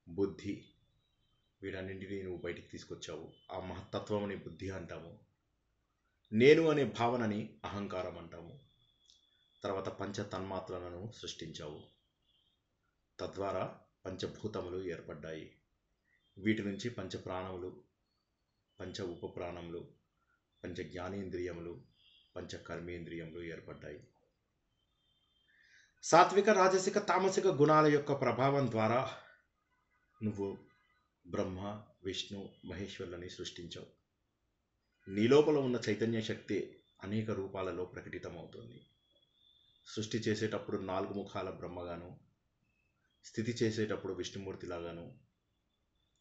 బుద్ధి, వీటన్నింటినీ నువ్వు బయటికి తీసుకొచ్చావు. ఆ మహత్తత్వమని బుద్ధి అంటాము. నేను అనే భావనని అహంకారం అంటాము. తర్వాత పంచ తన్మాత్రలను సృష్టించావు. తద్వారా పంచభూతములు ఏర్పడ్డాయి. వీటి నుంచి పంచ ప్రాణములు, పంచ ఉపప్రాణములు, పంచ జ్ఞానేంద్రియములు, పంచ కర్మేంద్రియములు ఏర్పడ్డాయి. సాత్విక, రాజసిక, తామసిక గుణాల యొక్క ప్రభావం ద్వారా నువ్వు బ్రహ్మ, విష్ణు, మహేశ్వరులని సృష్టించావు. నీ లోపల ఉన్న చైతన్య శక్తి అనేక రూపాలలో ప్రకటితమవుతుంది. సృష్టి చేసేటప్పుడు 4 ముఖాల బ్రహ్మగాను, స్థితి చేసేటప్పుడు విష్ణుమూర్తిలాగాను,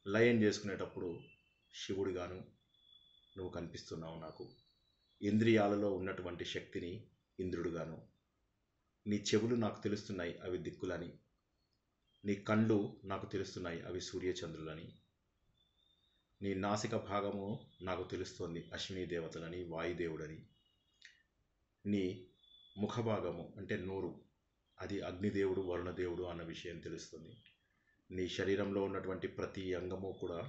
లయం చేసుకునేటప్పుడు శివుడిగాను నువ్వు కనిపిస్తున్నావు నాకు. ఇంద్రియాలలో ఉన్నటువంటి శక్తిని ఇంద్రుడుగాను. నీ చెవులు నాకు తెలుస్తున్నాయి, అవి దిక్కులని. నీ కళ్ళు నాకు తెలుస్తున్నాయి, అవి సూర్యచంద్రులని. నీ నాసిక భాగము నాకు తెలుస్తోంది, అశ్విని దేవతలని, వాయుదేవుడని. నీ ముఖభాగము అంటే నోరు, అది అగ్నిదేవుడు, వరుణదేవుడు అన్న విషయం తెలుస్తుంది. నీ శరీరంలో ఉన్నటువంటి ప్రతి అంగము కూడా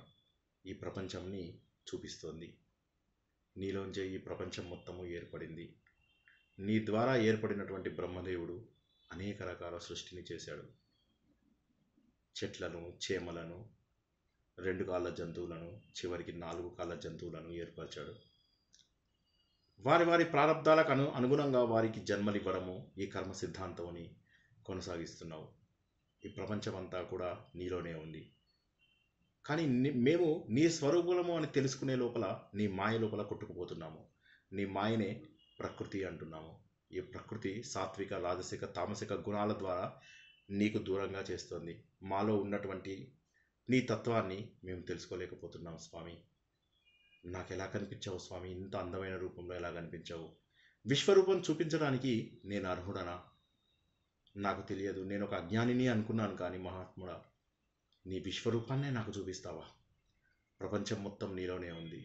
ఈ ప్రపంచంని చూపిస్తోంది. నీలోంచే ఈ ప్రపంచం మొత్తము ఏర్పడింది. నీ ద్వారా ఏర్పడినటువంటి బ్రహ్మదేవుడు అనేక రకాల సృష్టిని చేశాడు. చెట్లను, చేమలను, 2 కాళ్ళ జంతువులను, చివరికి 4 కాళ్ళ జంతువులను ఏర్పరిచాడు. వారి వారి ప్రారంధాలకు అనుగుణంగా వారికి జన్మలివ్వడము ఈ కర్మ సిద్ధాంతంని కొనసాగిస్తున్నావు. ఈ ప్రపంచమంతా కూడా నీలోనే ఉంది. కానీ మేము నీ స్వరూపము అని తెలుసుకునే లోపల నీ మాయ లోపల కొట్టుకుపోతున్నాము. నీ మాయనే ప్రకృతి అంటున్నాము. ఈ ప్రకృతి సాత్విక, రాజసిక, తామసిక గుణాల ద్వారా నీకు దూరంగా చేస్తుంది. మాలో ఉన్నటువంటి నీ తత్వాన్ని మేము తెలుసుకోలేకపోతున్నాం స్వామి. నాకు ఎలా కనిపించావు స్వామి, ఇంత అందమైన రూపంలో ఎలా కనిపించావు? విశ్వరూపం చూపించడానికి నేను అర్హుడనా? నాకు తెలియదు, నేను ఒక అజ్ఞానిని అనుకున్నాను. కానీ మహాత్ముడా, నీ విశ్వరూపాన్నే నాకు చూపిస్తావా? ప్రపంచం మొత్తం నీలోనే ఉంది.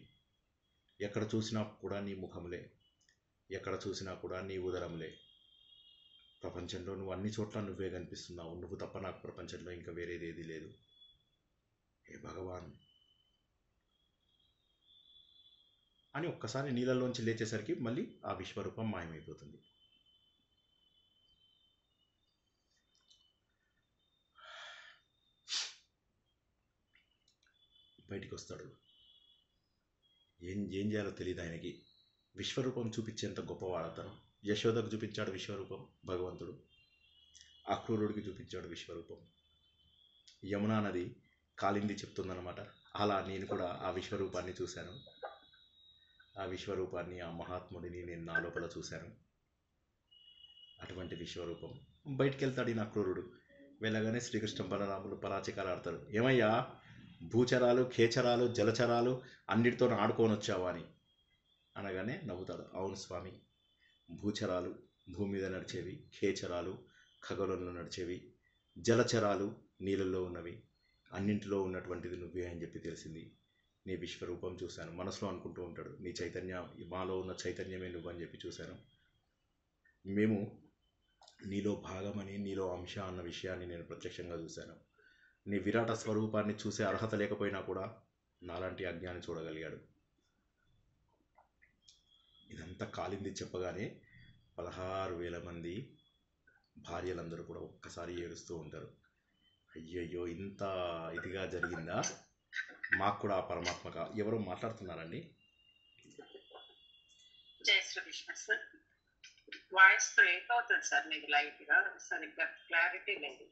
ఎక్కడ చూసినా కూడా నీ ముఖంలే, ఎక్కడ చూసినా కూడా నీ ఉదరంలే. ప్రపంచంలో నువ్వు అన్ని చోట్ల నువ్వే కనిపిస్తున్నావు. నువ్వు తప్ప నాకు ప్రపంచంలో ఇంకా వేరేది ఏది లేదు. ఏ భగవాన్ అని ఒక్కసారి నీళ్ళలోంచి లేచేసరికి మళ్ళీ ఆ విశ్వరూపం మాయమైపోతుంది. బయటికి వస్తాడు. ఏం ఏం చేయాలో తెలియదు ఆయనకి. విశ్వరూపం చూపించేంత గొప్పవాడు అతను. యశోదకు చూపించాడు విశ్వరూపం భగవంతుడు, అక్రూరుడికి చూపించాడు విశ్వరూపం. యమునా నది కాలింది చెప్తుందన్నమాట. అలా నేను కూడా ఆ విశ్వరూపాన్ని చూశాను. ఆ విశ్వరూపాన్ని, ఆ మహాత్ముడిని నేను నా లోపల చూశాను. అటువంటి విశ్వరూపం. బయటికి వెళ్తాడు ఈయన అక్రూరుడు. వెళ్ళగానే శ్రీకృష్ణ బలరాములు పరాచికాలు ఆడతారు. ఏమయ్యా, భూచరాలు, ఖేచరాలు, జలచరాలు అన్నిటితో ఆడుకొని వచ్చావా అని అనగానే నవ్వుతాడు. అవును స్వామి, భూచరాలు భూమి మీద నడిచేవి, ఖేచరాలు ఖగోళంలో నడిచేవి, జలచరాలు నీళ్ళల్లో ఉన్నవి, అన్నింటిలో ఉన్నటువంటిది నువ్వే అని చెప్పి తెలిసింది. నీ విశ్వరూపం చూశాను. మనసులో అనుకుంటూ ఉంటాడు, నీ చైతన్యం, మాలో ఉన్న చైతన్యమే నువ్వు అని చెప్పి చూశాను. మేము నీలో భాగమని, నీలో అంశ అన్న విషయాన్ని నేను ప్రత్యక్షంగా చూశాను. నీ విరాట స్వరూపాన్ని చూసే అర్హత లేకపోయినా కూడా నాలాంటి అజ్ఞాని చూడగలిగాడు. ఇదంతా కాలింది చెప్పగానే 16,000 మంది భార్యలందరూ కూడా ఒక్కసారి ఏడుస్తూ ఉంటారు. అయ్యయ్యో, ఇంత ఇదిగా జరిగిందా? మాకు కూడా ఆ పరమాత్మక. ఎవరో మాట్లాడుతున్నారండి. జై శ్రీకృష్ణ సార్. వాయిస్ బ్రేక్ అవుతుంది సార్, మీకు లైట్ గా సరిగ్గా క్లారిటీ లేదు.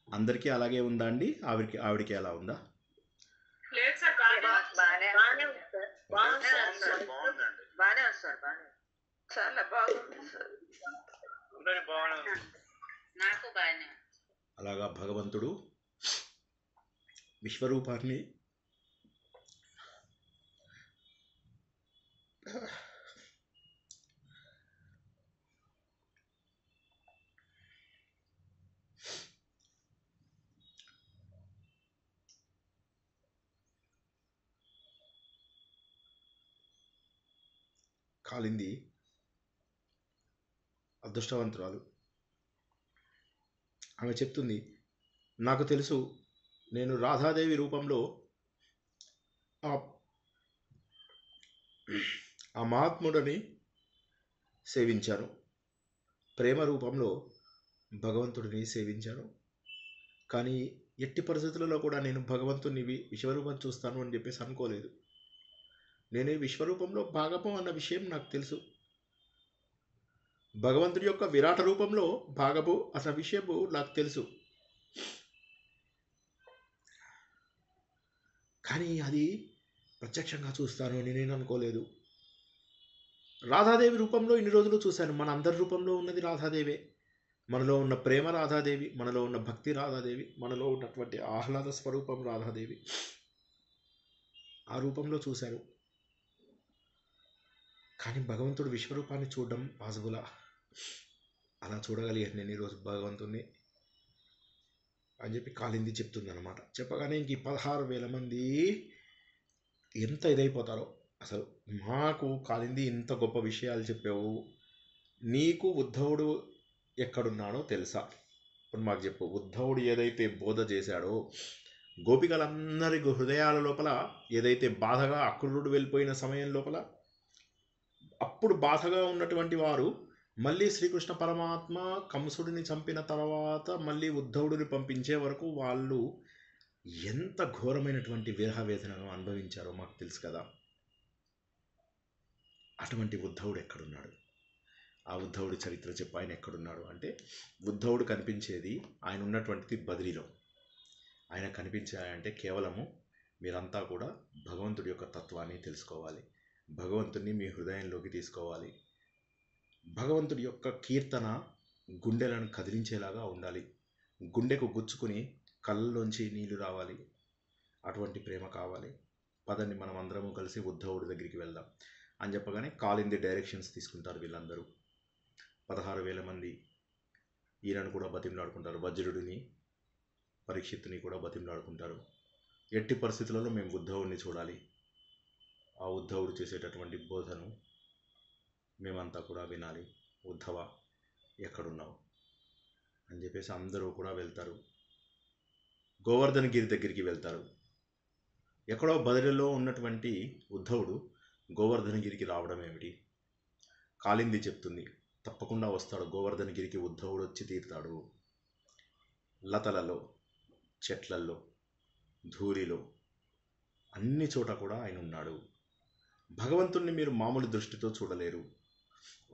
అందరికీ అలాగే ఉందా అండి? ఆవిడికి ఎలా ఉందా? లేదు సార్, బాగానే ఉంది సార్. బాగుంది సార్. బాగుందండి. బాగానే ఉంది సార్. బాగానే చాలా బాగుంది సార్. అందరి బాగానే ఉంది. నాకు బాగానే ఉంది. అలాగా భగవంతుడు విశ్వరూపాన్ని కాలింది అదృష్టవంతురాలు. ఆమె చెప్తుంది, నాకు తెలుసు, నేను రాధాదేవి రూపంలో ఆ మహాత్ముడిని సేవించాను. ప్రేమ రూపంలో భగవంతుడిని సేవించాను. కానీ ఎట్టి పరిస్థితులలో కూడా నేను భగవంతుని విశ్వరూపం చూస్తాను అని చెప్పేసి అనుకోలేదు. నేను ఈ విశ్వరూపంలో భాగము అన్న విషయం నాకు తెలుసు. భగవంతుడి యొక్క విరాట రూపంలో భాగము అన్న విషయము నాకు తెలుసు. కానీ అది ప్రత్యక్షంగా చూస్తాను అని నేను అనుకోలేదు. రాధాదేవి రూపంలో ఇన్ని రోజులు చూశాను. మన అందరి రూపంలో ఉన్నది రాధాదేవే. మనలో ఉన్న ప్రేమ రాధాదేవి, మనలో ఉన్న భక్తి రాధాదేవి, మనలో ఉన్నటువంటి ఆహ్లాద స్వరూపం రాధాదేవి. ఆ రూపంలో చూశాను. కానీ భగవంతుడు విశ్వరూపాన్ని చూడడం పాసిబులా? అలా చూడగలిగాను నేను ఈరోజు భగవంతుడిని అని చెప్పి కాలింది చెప్తుందన్నమాట. చెప్పగానే ఇంక 16,000 మంది ఎంత ఇదైపోతారో. అసలు మాకు కాలింది ఇంత గొప్ప విషయాలు చెప్పావు, నీకు ఉద్ధవుడు ఎక్కడున్నాడో తెలుసా? ఇప్పుడు మాకు చెప్పు. ఉద్ధవుడు ఏదైతే బోధ చేశాడో, గోపికలందరి హృదయాల లోపల ఏదైతే బాధగా అక్రూరుడు వెళ్ళిపోయిన సమయం లోపల, అప్పుడు బాధగా ఉన్నటువంటి వారు మళ్ళీ శ్రీకృష్ణ పరమాత్మ కంసుడిని చంపిన తర్వాత మళ్ళీ ఉద్ధవుడిని పంపించే వరకు వాళ్ళు ఎంత ఘోరమైనటువంటి విరహ వేదనను అనుభవించారో మాకు తెలుసు కదా. అటువంటి ఉద్ధవుడు ఎక్కడున్నాడు? ఆ ఉద్ధవుడి చరిత్ర చెప్పు. ఆయన ఎక్కడున్నాడు అంటే, ఉద్ధవుడు కనిపించేది, ఆయన ఉన్నటువంటిది బద్రీలో. ఆయన కనిపించాయంటే కేవలము మీరంతా కూడా భగవంతుడి యొక్క తత్వాన్ని తెలుసుకోవాలి, భగవంతుడిని మీ హృదయంలోకి తీసుకోవాలి. భగవంతుడి యొక్క కీర్తన గుండెలను కదిలించేలాగా ఉండాలి. గుండెకు గుచ్చుకుని కళ్ళలోంచి నీళ్లు రావాలి. అటువంటి ప్రేమ కావాలి. పదండి మనం అందరము కలిసి ఉద్ధవుడి దగ్గరికి వెళ్దాం అని చెప్పగానే కాల్ ఇన్ ది డైరెక్షన్స్ తీసుకుంటారు వీళ్ళందరూ. 16,000 మంది ఈయనను కూడా బతిమలాడుకుంటారు, వజ్రుడిని పరీక్షిత్తుని కూడా బతిమలాడుకుంటారు. ఎట్టి పరిస్థితులలో మేము ఉద్ధవుడిని చూడాలి, ఆ ఉద్ధవుడు చేసేటటువంటి బోధను మేమంతా కూడా వినాలి, ఉద్ధవ ఎక్కడున్నావు అని చెప్పేసి అందరూ కూడా వెళ్తారు. గోవర్ధనగిరి దగ్గరికి వెళ్తారు. ఎక్కడో బదిలీలో ఉన్నటువంటి ఉద్ధవుడు గోవర్ధనగిరికి రావడం ఏమిటి? కాళింది చెప్తుంది, తప్పకుండా వస్తాడు గోవర్ధనగిరికి, ఉద్ధవుడు వచ్చి తీరుతాడు. లతలలో, చెట్లల్లో, ధూళిలో, అన్ని చోట కూడా ఆయన ఉన్నాడు. భగవంతుణ్ణి మీరు మామూలు దృష్టితో చూడలేరు,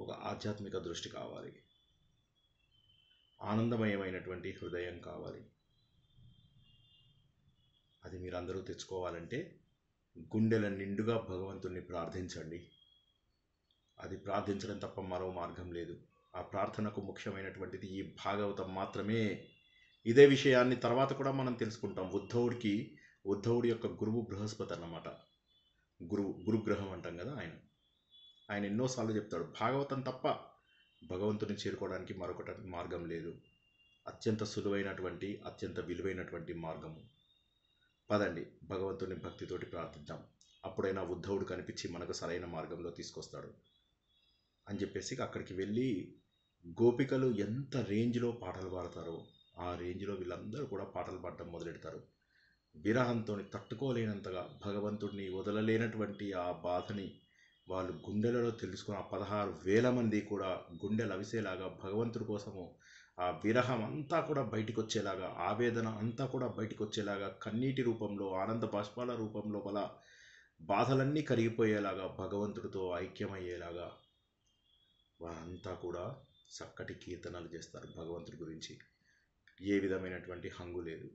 ఒక ఆధ్యాత్మిక దృష్టి కావాలి, ఆనందమయమైనటువంటి హృదయం కావాలి. అది మీరందరూ తెచ్చుకోవాలంటే గుండెల నిండుగా భగవంతుణ్ణి ప్రార్థించండి. అది ప్రార్థించడం తప్ప మరో మార్గం లేదు. ఆ ప్రార్థనకు ముఖ్యమైనటువంటిది ఈ భాగవతం మాత్రమే. ఇదే విషయాన్ని తర్వాత కూడా మనం తెలుసుకుంటాం. ఉద్ధవుడి యొక్క గురువు బృహస్పతి అన్నమాట. గురుగ్రహం అంటాం కదా, ఆయన ఎన్నోసార్లు చెప్తాడు, భాగవతం తప్ప భగవంతుని చేరుకోవడానికి మరొకటి మార్గం లేదు. అత్యంత సులువైనటువంటి, అత్యంత విలువైనటువంటి మార్గము. పదండి భగవంతుని భక్తితోటి ప్రార్థిద్దాం, అప్పుడైనా ఉద్ధవుడు కనిపించి మనకు సరైన మార్గంలో తీసుకొస్తాడు అని చెప్పేసి అక్కడికి వెళ్ళి గోపికలు ఎంత రేంజ్లో పాటలు పాడతారో ఆ రేంజ్లో వీళ్ళందరూ కూడా పాటలు పాడటం మొదలెడతారు. విరహంతో తట్టుకోలేనంతగా, భగవంతుడిని వదలలేనటువంటి ఆ బాధని వాళ్ళు గుండెలలో తెలుసుకుని, ఆ 16,000 మంది కూడా గుండెలు అవిసేలాగా భగవంతుడి కోసము ఆ విరహం అంతా కూడా బయటికి వచ్చేలాగా, ఆవేదన అంతా కూడా బయటికి వచ్చేలాగా, కన్నీటి రూపంలో, ఆనంద బాష్పాల రూపంలో వాళ్ళ బాధలన్నీ కరిగిపోయేలాగా, భగవంతుడితో ఐక్యమయ్యేలాగా వారంతా కూడా చక్కటి కీర్తనలు చేస్తారు. భగవంతుడి గురించి ఏ విధమైనటువంటి హంగు లేదు,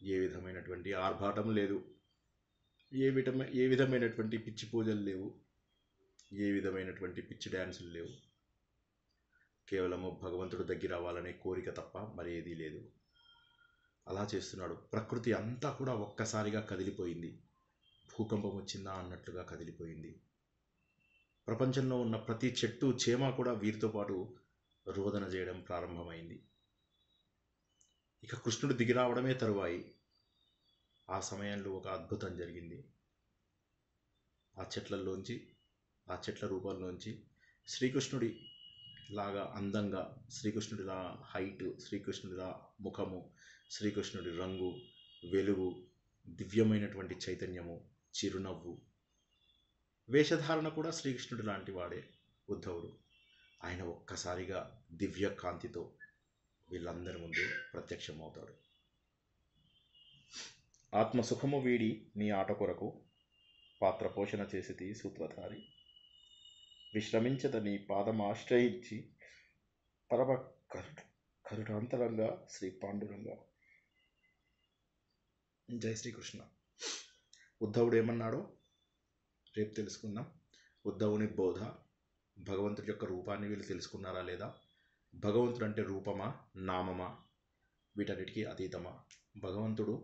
ఏ విధమైనటువంటి ఆర్భాటం లేదు, ఏ విధమైనటువంటి పిచ్చి పూజలు లేవు, ఏ విధమైనటువంటి పిచ్చి డ్యాన్సులు లేవు. కేవలము భగవంతుడు దగ్గర అవ్వాలనే కోరిక తప్ప మరి ఏదీ లేదు. అలా చేస్తున్నాడు. ప్రకృతి అంతా కూడా ఒక్కసారిగా కదిలిపోయింది. భూకంపం వచ్చిందా అన్నట్లుగా కదిలిపోయింది. ప్రపంచంలో ఉన్న ప్రతి చెట్టు చేమ కూడా వీరితో పాటు రోదన చేయడం ప్రారంభమైంది. ఇక కృష్ణుడు దిగి రావడమే తరువాయి. ఆ సమయంలో ఒక అద్భుతం జరిగింది. ఆ చెట్ల రూపంలోంచి శ్రీకృష్ణుడి లాగా అందంగా, శ్రీకృష్ణుడిలా హైట్, శ్రీకృష్ణుడిలా ముఖము, శ్రీకృష్ణుడి రంగు, వెలుగు, దివ్యమైనటువంటి చైతన్యము, చిరునవ్వు, వేషధారణ కూడా శ్రీకృష్ణుడి లాంటి వాడే ఉద్ధవుడు. ఆయన ఒక్కసారిగా దివ్య కాంతితో వీళ్ళందరి ముందు ప్రత్యక్షమవుతాడు. ఆత్మసుఖము వీడి నీ ఆట కొరకు పాత్ర పోషణ చేసితి సూత్రధారి, విశ్రమించద నీ పాదమాశ్రయించి పరమ కరుణాంతరంగా శ్రీ పాండురంగా. జై శ్రీకృష్ణ. ఉద్ధవుడు ఏమన్నాడో రేపు తెలుసుకుందాం. ఉద్ధవుని బోధ, భగవంతుడి యొక్క రూపాన్ని వీళ్ళు తెలుసుకున్నారా లేదా, భగవంతుడు అంటే రూపమా, నామమా, వీటన్నిటికీ అతీతమా, భగవంతుడు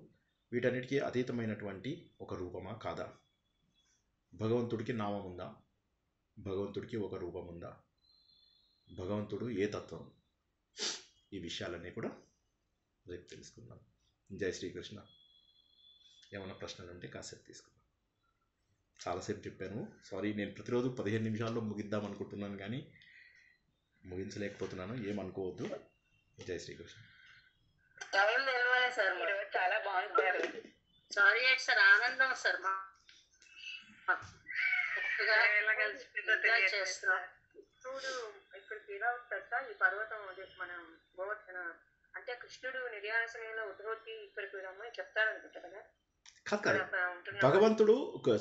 వీటన్నిటికీ అతీతమైనటువంటి ఒక రూపమా కాదా, భగవంతుడికి నామం ఉందా, భగవంతుడికి ఒక రూపం ఉందా, భగవంతుడు ఏ తత్వం, ఈ విషయాలన్నీ కూడా రేపు తెలుసుకుందాం. జై శ్రీకృష్ణ. ఏమైనా ప్రశ్నలు ఉంటే కాసేపు తీసుకుందాం. చాలాసేపు చెప్పాను, సారీ. నేను ప్రతిరోజు 15 నిమిషాల్లో ముగిద్దాం అనుకుంటున్నాను, కానీ ముగించలేకపోతున్నాను, ఏమనుకోవద్దు. జై శ్రీకృష్ణ. టైం నిలవలే సార్, ఈరోజు చాలా బాగుంటారు. సారీ సార్, ఆనందం సార్. ఎలా కలిసిపోయిందో తెలియదు. చేస్తున్నాం. కృష్ణుడు ఇక్కడికి ఎలా వస్తాడు సార్? ఈ పర్వతం అదే మనం గోవర్ధన అంటే కృష్ణుడు నిర్యాణ సమయంలో ఉద్ధవుడికి ఇక్కడికి రమ్మని చెప్తారనుకుంటా కదా. కాదు, భగవంతుడు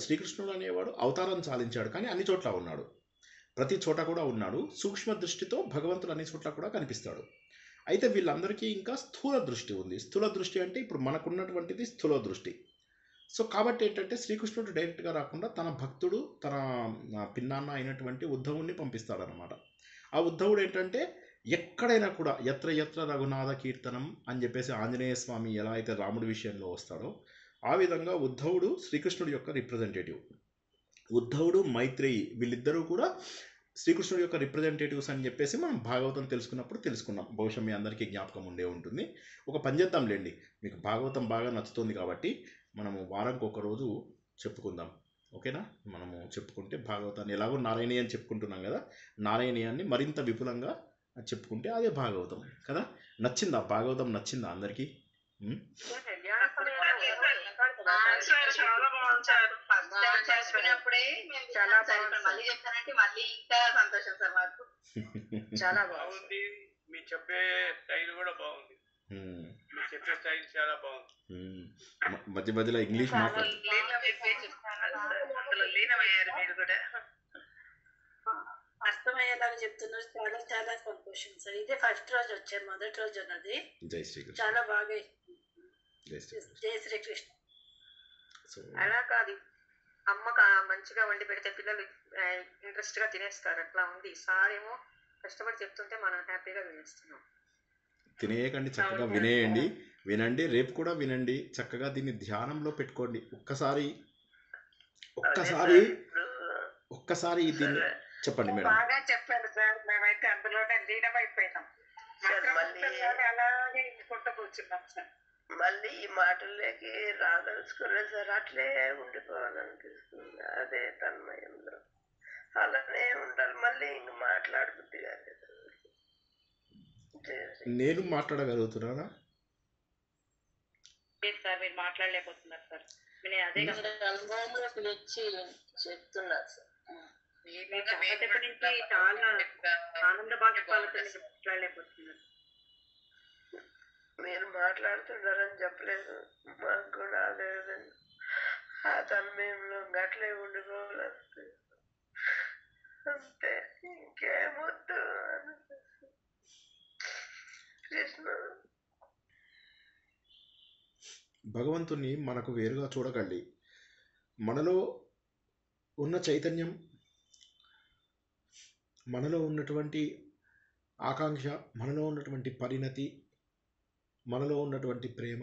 శ్రీకృష్ణుడు అనేవాడు అవతారం చాలించాడు, కానీ అన్ని చోట్ల ఉన్నాడు, ప్రతి చోట కూడా ఉన్నాడు. సూక్ష్మ దృష్టితో భగవంతుడు అన్ని చోట్ల కూడా కనిపిస్తాడు. అయితే వీళ్ళందరికీ ఇంకా స్థూల దృష్టి ఉంది. స్థూల దృష్టి అంటే ఇప్పుడు మనకున్నటువంటిది స్థూల దృష్టి. సో కాబట్టి ఏంటంటే శ్రీకృష్ణుడు డైరెక్ట్గా రాకుండా తన భక్తుడు, తన పిన్నాన్న అయినటువంటి ఉద్ధవుణ్ణి పంపిస్తాడనమాట. ఆ ఉద్ధవుడు ఏంటంటే ఎక్కడైనా కూడా ఎత్ర ఎత్ర రఘునాథ కీర్తనం అని చెప్పేసి ఆంజనేయ స్వామి ఎలా అయితే రాముడి విషయంలో వస్తాడో ఆ విధంగా ఉద్ధవుడు శ్రీకృష్ణుడి యొక్క రిప్రజెంటేటివ్. ఉద్ధవుడు, మైత్రేయి వీళ్ళిద్దరూ కూడా శ్రీకృష్ణుడి యొక్క రిప్రజెంటేటివ్స్ అని చెప్పేసి మనం భాగవతం తెలుసుకున్నప్పుడు తెలుసుకున్నాం. బహుశా మీ అందరికీ జ్ఞాపకం ఉండే ఉంటుంది. ఒక పని చేద్దాంలేండి, మీకు భాగవతం బాగా నచ్చుతుంది కాబట్టి మనము వారానికి ఒక రోజు చెప్పుకుందాం, ఓకేనా? మనము చెప్పుకుంటే భాగవతాన్ని ఎలాగో నారాయణీయ అని చెప్పుకుంటున్నాం కదా, నారాయణీయాన్ని మరింత విపులంగా చెప్పుకుంటే అదే భాగవతం కదా. నచ్చిందా భాగవతం? నచ్చిందా అందరికీ? ధ్యాన సమయంలో సార్ చాలా బాగుంది సార్. ఫస్ట్ టైం చెప్పినప్పుడే మేము చాలా సార్ బాగుంది ఇప్పుడు మళ్ళీ చెప్తానంటే మళ్ళీ ఇంకా సంతోషం సార్ మాకు. చాలా బాగుంది. బాగుంది. మీరు చెప్పే స్టైల్ కూడా బాగుంది. మీరు చెప్పే స్టైల్ చాలా బాగుంది. మధ్య మధ్యలో ఇంగ్లీష్ మాట్లాడు. లీనమైపోయి చెప్తున్నారు సార్. అందులో లీనమయ్యారు మీరు కూడా. అర్థమయ్యేలాగా చెప్తున్నారు. చాలా చాలా సంతోషం సార్. ఇదే ఫస్ట్ రోజు వచ్చారు, మొదటి రోజు అన్నది జై శ్రీకృష్ణ. చాలా బాగా. జై శ్రీకృష్ణ. జై శ్రీకృష్ణ. సో అలా కాదు, అమ్మ మంచిగా వండి పెడితే పిల్లలు ఇంట్రెస్ట్ గా తినేస్తారు. అట్లా ఉంది. ఈసారి ఏమో కష్టపడి చెప్తుంటే మనం హ్యాపీగా వినేస్తున్నాం. తినేయకండి, చక్కగా వినేయండి, వినండి, రేపు కూడా వినండి. చక్కగా దీన్ని ధ్యానంలో పెట్టుకోండి. ఒక్కసారి దీన్ని చెప్పండి మేడం. బాగా చెప్పారు సార్. మేమైతే అందులోనే లీనమైపోయినాం. అలాగే ఇంకొంట కూర్చున్నాం సార్. మళ్ళీ ఈ మాటల్లోకి రాదలుచుకోలేదు సార్. అట్లే ఉండిపోవాలనిపిస్తుంది. అదే తన్మయంలో అలానే ఉండాలి. మళ్ళీ ఇంక మాట్లాడబుద్ధి కాలేదు. నేను మాట్లాడగలుగుతున్నానా? సార్ మీరు మాట్లాడలేకపోతున్నారు సార్. నేను అదే అనుభవంలోకి వచ్చి చెప్తున్నారు సార్. కాసేపటి నుంచి చాలా ఆనంద బాష్పాలతో మాట్లాడలేకపోతున్నారు. మీరు మాట్లాడుతున్నారని చెప్పలేదు, మాకు కూడా అదే విధంగా ఆ తన్మయంలో గట్లే ఉండిపోవాలనిపిస్తుంది. అంతే, ఇంకేమొద్దు కృష్ణ. భగవంతుణ్ణి మనకు వేరుగా చూడకండి. మనలో ఉన్న చైతన్యం, మనలో ఉన్నటువంటి ఆకాంక్ష, మనలో ఉన్నటువంటి పరిణతి, మనలో ఉన్నటువంటి ప్రేమ,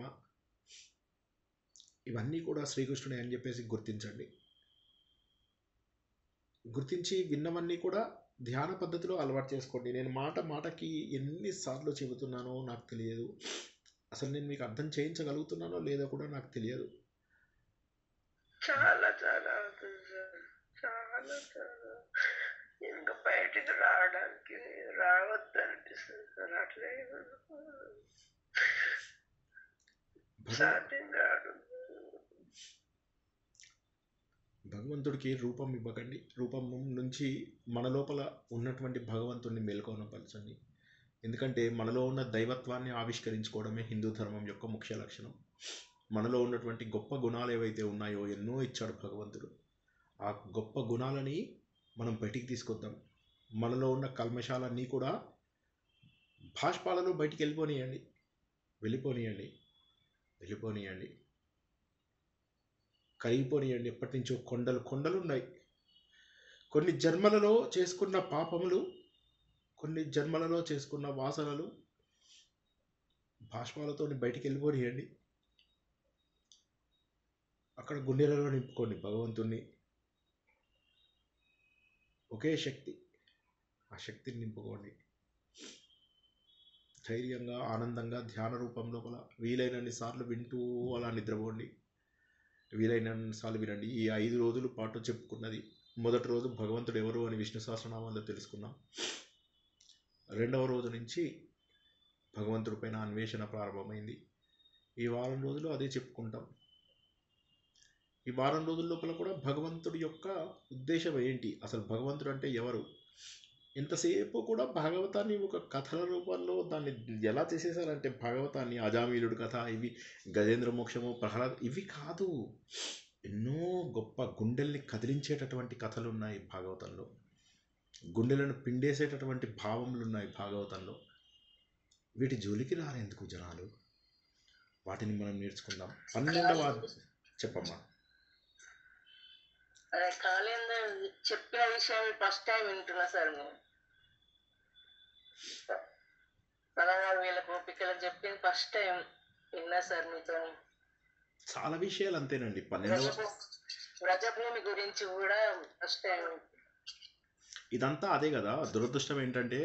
ఇవన్నీ కూడా శ్రీకృష్ణుడే అని చెప్పేసి గుర్తించండి. గుర్తించి విన్నవన్నీ కూడా ధ్యాన పద్ధతిలో అలవాటు చేసుకోండి. నేను మాటకి ఎన్నిసార్లు చెబుతున్నానో నాకు తెలియదు. అసలు నేను మీకు అర్థం చేయించగలుగుతున్నానో లేదో కూడా నాకు తెలియదు. చాలా చాలా అవుతుంది సార్. చాలా చాలా ఇంకా బయటికి రావడానికి రావద్దు అనిపిస్తుంది సార్. అట్లే సాధ్యం కాదు. భగవంతుడికి రూపం ఇవ్వకండి. రూపం నుంచి మన లోపల ఉన్నటువంటి భగవంతుడిని మేల్కొనపరచండి. ఎందుకంటే మనలో ఉన్న దైవత్వాన్ని ఆవిష్కరించుకోవడమే హిందూ ధర్మం యొక్క ముఖ్య లక్షణం. మనలో ఉన్నటువంటి గొప్ప గుణాలు ఏవైతే ఉన్నాయో ఎన్నో ఇచ్చాడు భగవంతుడు. ఆ గొప్ప గుణాలని మనం బయటికి తీసుకొద్దాం. మనలో ఉన్న కల్మషాలన్నీ కూడా భాష్పాలలో బయటికి వెళ్ళిపోనీయండి, కరిగిపోనీయండి. ఎప్పటి నుంచో కొండలు ఉన్నాయి. కొన్ని జన్మలలో చేసుకున్న పాపములు, కొన్ని జన్మలలో చేసుకున్న వాసనలు భాష్పాలతో బయటికి వెళ్ళిపోనీయండి. అక్కడ గుండెలలో నింపుకోండి భగవంతుణ్ణి. ఒకే శక్తి, ఆ శక్తిని నింపుకోండి. ధైర్యంగా, ఆనందంగా ధ్యాన రూపం లోపల వీలైనన్ని సార్లు వింటూ అలా నిద్రపోండి. వీలైనన్ని సార్లు వినండి. ఈ 5 రోజుల పాటు చెప్పుకున్నది, మొదటి రోజు భగవంతుడు ఎవరు అని విష్ణు సహస్రనామాల్లో తెలుసుకున్నాం. 2వ రోజు నుంచి భగవంతుడి పైన అన్వేషణ ప్రారంభమైంది. ఈ వారం రోజులు అదే చెప్పుకుంటాం. ఈ వారం రోజుల లోపల కూడా భగవంతుడి యొక్క ఉద్దేశం ఏంటి, అసలు భగవంతుడు అంటే ఎవరు, ఇంతసేపు కూడా భాగవతాన్ని ఒక కథల రూపంలో దాన్ని ఎలా చేసేసారంటే, భాగవతాన్ని అజామీలుడు కథ, ఇవి గజేంద్ర మోక్షము, ప్రహ్లాద్, ఇవి కాదు. ఎన్నో గొప్ప గుండెల్ని కదిలించేటటువంటి కథలు ఉన్నాయి భాగవతంలో. గుండెలను పిండేసేటటువంటి భావములు ఉన్నాయి భాగవతంలో. వీటి జోలికి రారెందుకు జనాలు? వాటిని మనం నేర్చుకుందాం. 12వ చెప్పమ్మా. అదే కాలేందర్ చెప్పిన విషయాన్ని ఫస్ట్ టైం వింటున్నా సార్. నేను 16,000 గోపికలు చెప్పింది ఫస్ట్ టైం విన్నా సార్ మీతో. చాలా విషయాలు అంతేనండి. 12వ వ్రజభూమి గురించి కూడా వస్తాయి. ఇదంతా అదే కదా. దురదృష్టం ఏంటంటే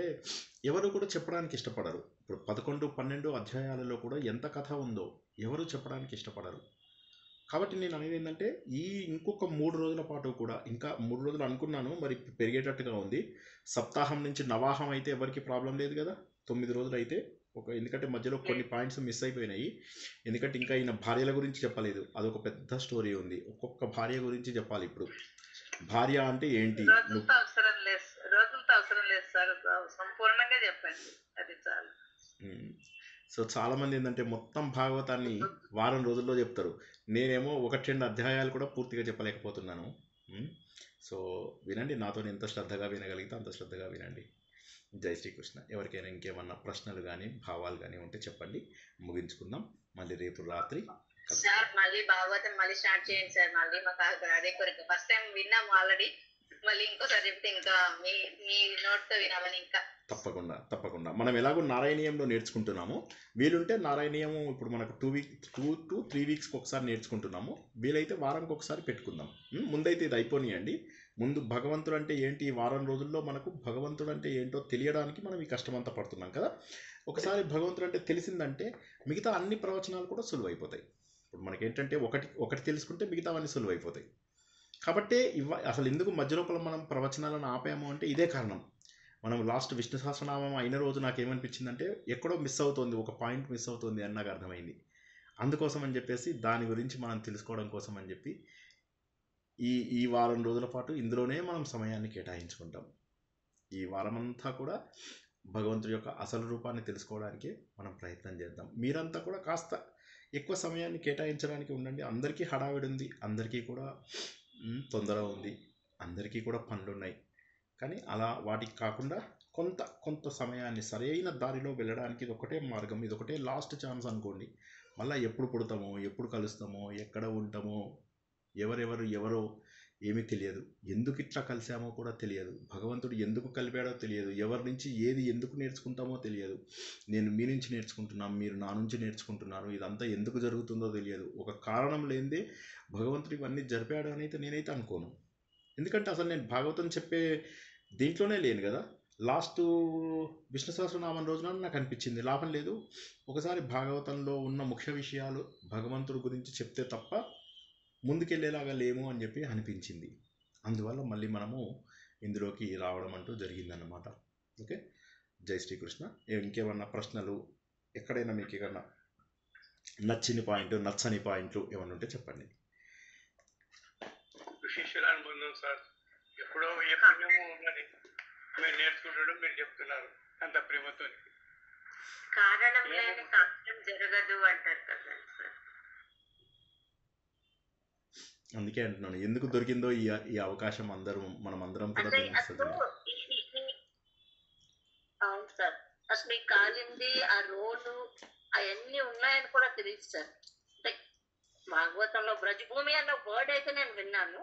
ఎవరు కూడా చెప్పడానికి ఇష్టపడరు. ఇప్పుడు 11, 12 అధ్యాయాలలో కూడా ఎంత కథ ఉందో ఎవరు చెప్పడానికి ఇష్టపడరు. కాబట్టి నేను అనేది ఏంటంటే ఈ ఇంకొక 3 రోజుల పాటు కూడా, ఇంకా 3 రోజులు అనుకున్నాను, మరి పెరిగేటట్టుగా ఉంది. సప్తాహం నుంచి నవాహం అయితే ఎవరికి ప్రాబ్లం లేదు కదా. 9 రోజులు అయితే ఎందుకంటే మధ్యలో కొన్ని పాయింట్స్ మిస్ అయిపోయినాయి. ఎందుకంటే ఇంకా ఈయన భార్యల గురించి చెప్పలేదు, అదొక పెద్ద స్టోరీ ఉంది. ఒక్కొక్క భార్య గురించి చెప్పాలి. ఇప్పుడు భార్య అంటే ఏంటి, రోజులతో అవసరం లేదు సార్, సంపూర్ణంగా చెప్పండి, అది చాలు. సో చాలామంది ఏంటంటే మొత్తం భాగవతాన్ని వారం రోజుల్లో చెప్తారు. నేనేమో 1-2 అధ్యాయాలు కూడా పూర్తిగా చెప్పలేకపోతున్నాను. సో వినండి, నాతో ఎంత శ్రద్ధగా వినగలిగితే అంత శ్రద్ధగా వినండి. జై శ్రీకృష్ణ. ఎవరికైనా ఇంకేమన్నా ప్రశ్నలు కానీ భావాలు కానీ ఉంటే చెప్పండి, ముగించుకుందాం. మళ్ళీ రేపు రాత్రి సార్ మళ్ళీ భాగవతం మళ్ళీ స్టార్ట్ చేయండి సార్. మళ్ళీ మాకు అదే కొరకు ఫస్ట్ టైం విన్నాము ఆల్రెడీ, మళ్ళీ ఇంకోసారి చెప్తే ఇంకా మీ నోట్తో వినామని. ఇంకా తప్పకుండా మనం ఎలాగో నారాయణీయంలో నేర్చుకుంటున్నాము. వీలుంటే నారాయణీయము ఇప్పుడు మనకు 2 to 3 వీక్స్కి ఒకసారి నేర్చుకుంటున్నాము. వీలైతే వారానికి ఒకసారి పెట్టుకుందాం. ముందైతే ఇది అయిపోనియండి. ముందు భగవంతుడు అంటే ఏంటి, ఈ వారం రోజుల్లో మనకు భగవంతుడు అంటే ఏంటో తెలియడానికి మనం ఈ కష్టమంతా పడుతున్నాం కదా. ఒకసారి భగవంతుడు అంటే తెలిసిందంటే మిగతా అన్ని ప్రవచనాలు కూడా సులువైపోతాయి. ఇప్పుడు మనకేంటంటే ఒకటి తెలుసుకుంటే మిగతావన్నీ సులువైపోతాయి. కాబట్టి అసలు ఎందుకు మధ్యలోపల మనం ప్రవచనాలను ఆపాము అంటే ఇదే కారణం. మనం లాస్ట్ విష్ణు సహస్రనామం అయిన రోజు నాకేమనిపించిందంటే ఎక్కడో మిస్ అవుతుంది, ఒక పాయింట్ మిస్ అవుతుంది అని నాకు అర్థమైంది. అందుకోసం అని చెప్పేసి దాని గురించి మనం తెలుసుకోవడం కోసం అని చెప్పి ఈ వారం రోజుల పాటు ఇందులోనే మనం సమయాన్ని కేటాయించుకుంటాం. ఈ వారమంతా కూడా భగవంతుడి యొక్క అసలు రూపాన్ని తెలుసుకోవడానికి మనం ప్రయత్నం చేద్దాం. మీరంతా కూడా కాస్త ఎక్కువ సమయాన్ని కేటాయించడానికి ఉండండి. అందరికీ హడావిడి ఉంది, అందరికీ కూడా తొందర ఉంది, అందరికీ కూడా పనులు ఉన్నాయి. కానీ అలా వాటికి కాకుండా కొంత సమయాన్ని సరైన దారిలో వెళ్ళడానికి ఇది ఒకటే మార్గం, ఇది ఒకటే లాస్ట్ ఛాన్స్ అనుకోండి. మళ్ళీ ఎప్పుడు పుడతామో, ఎప్పుడు కలుస్తామో, ఎక్కడ ఉంటామో, ఎవరో ఏమీ తెలియదు. ఎందుకు ఇట్లా కలిసామో కూడా తెలియదు. భగవంతుడు ఎందుకు కలిపాడో తెలియదు. ఎవరి నుంచి ఏది ఎందుకు నేర్చుకుంటామో తెలియదు. నేను మీ నుంచి నేర్చుకుంటున్నాను, మీరు నా నుంచి నేర్చుకుంటున్నారు. ఇదంతా ఎందుకు జరుగుతుందో తెలియదు. ఒక కారణం లేనిదే భగవంతుడు ఇవన్నీ జరిపాడు అని అయితే నేనైతే అనుకోను. ఎందుకంటే అసలు నేను భాగవతం చెప్పే దీంట్లోనే లేను కదా. లాస్ట్ విష్ణు సహస్రనామం రోజున నాకు అనిపించింది లాభం లేదు, ఒకసారి భాగవతంలో ఉన్న ముఖ్య విషయాలు భగవంతుడి గురించి చెప్తే తప్ప ముందుకెళ్ళేలాగా లేము అని చెప్పి అనిపించింది. అందువల్ల మళ్ళీ మనము ఇందులోకి రావడం అంటూ జరిగిందన్నమాట. ఓకే, జై శ్రీకృష్ణ. ఇంకేమన్నా ప్రశ్నలు, ఎక్కడైనా మీకు ఏమన్నా నచ్చని పాయింట్లు ఏమన్నా ఉంటే చెప్పండి. శిష్యులను పొందాం సార్, ఎప్పుడో ఏ పుణ్యము ఉన్నది మీరు నేర్చుకుంటాడు, మీరు చెప్తున్నారు అంత ప్రేమతో. కారణం లేని కార్యం జరగదు అంటారు కదా సార్. అందుకే అంటున్నాను, ఎందుకు దొరికిందో ఈ అవకాశం మనం అందరం కూడా అవును సార్. అసలు మీకు కాలింది ఆ రోడ్డు అవన్నీ ఉన్నాయని కూడా తెలియదు సార్. అంటే భాగవతంలో బ్రజభూమి అన్న వర్డ్ అయితే నేను విన్నాను.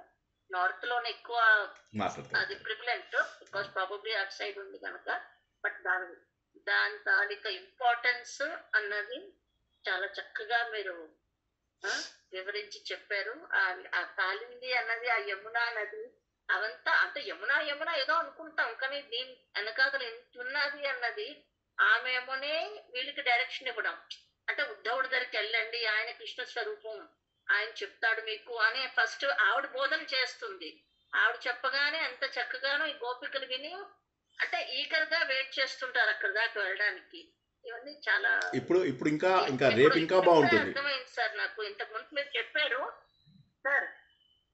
నార్త్ లోనే ఎక్కువ అది prevalent, because probably at side ఉంది కనుక. బట్ దాని తాలూకా ఇంపార్టెన్స్ అన్నది చాలా చక్కగా మీరు వివరించి చెప్పారు. ఆ కాలింది అన్నది ఆ యమునా నది అవంతా, అంటే యమునా ఏదో అనుకుంటాం, కానీ దీని వెనకాల ఎంత ఉన్నది అన్నది ఆమె ఏమోనే వీళ్ళకి డైరెక్షన్ ఇవ్వడం. అంటే ఉద్ధవుడి దగ్గరికి వెళ్ళండి, ఆయన కృష్ణ స్వరూపం, ఆయన చెప్తాడు మీకు అని ఫస్ట్ ఆవిడ బోధన చేస్తుంది. ఆవిడ చెప్పగానే ఎంత చక్కగానో ఈ గోపికలు విని అంటే ఈగర్ గా వెయిట్ చేస్తుంటారు అక్కడ దాకా వెళ్ళడానికి. ఇవన్నీ చాలా ఇప్పుడు ఇంకా రేపు ఇంకా బాగుంటుంది. అర్థమైంది సార్ నాకు. ఇంతకు ముందు మీరు చెప్పారు సార్,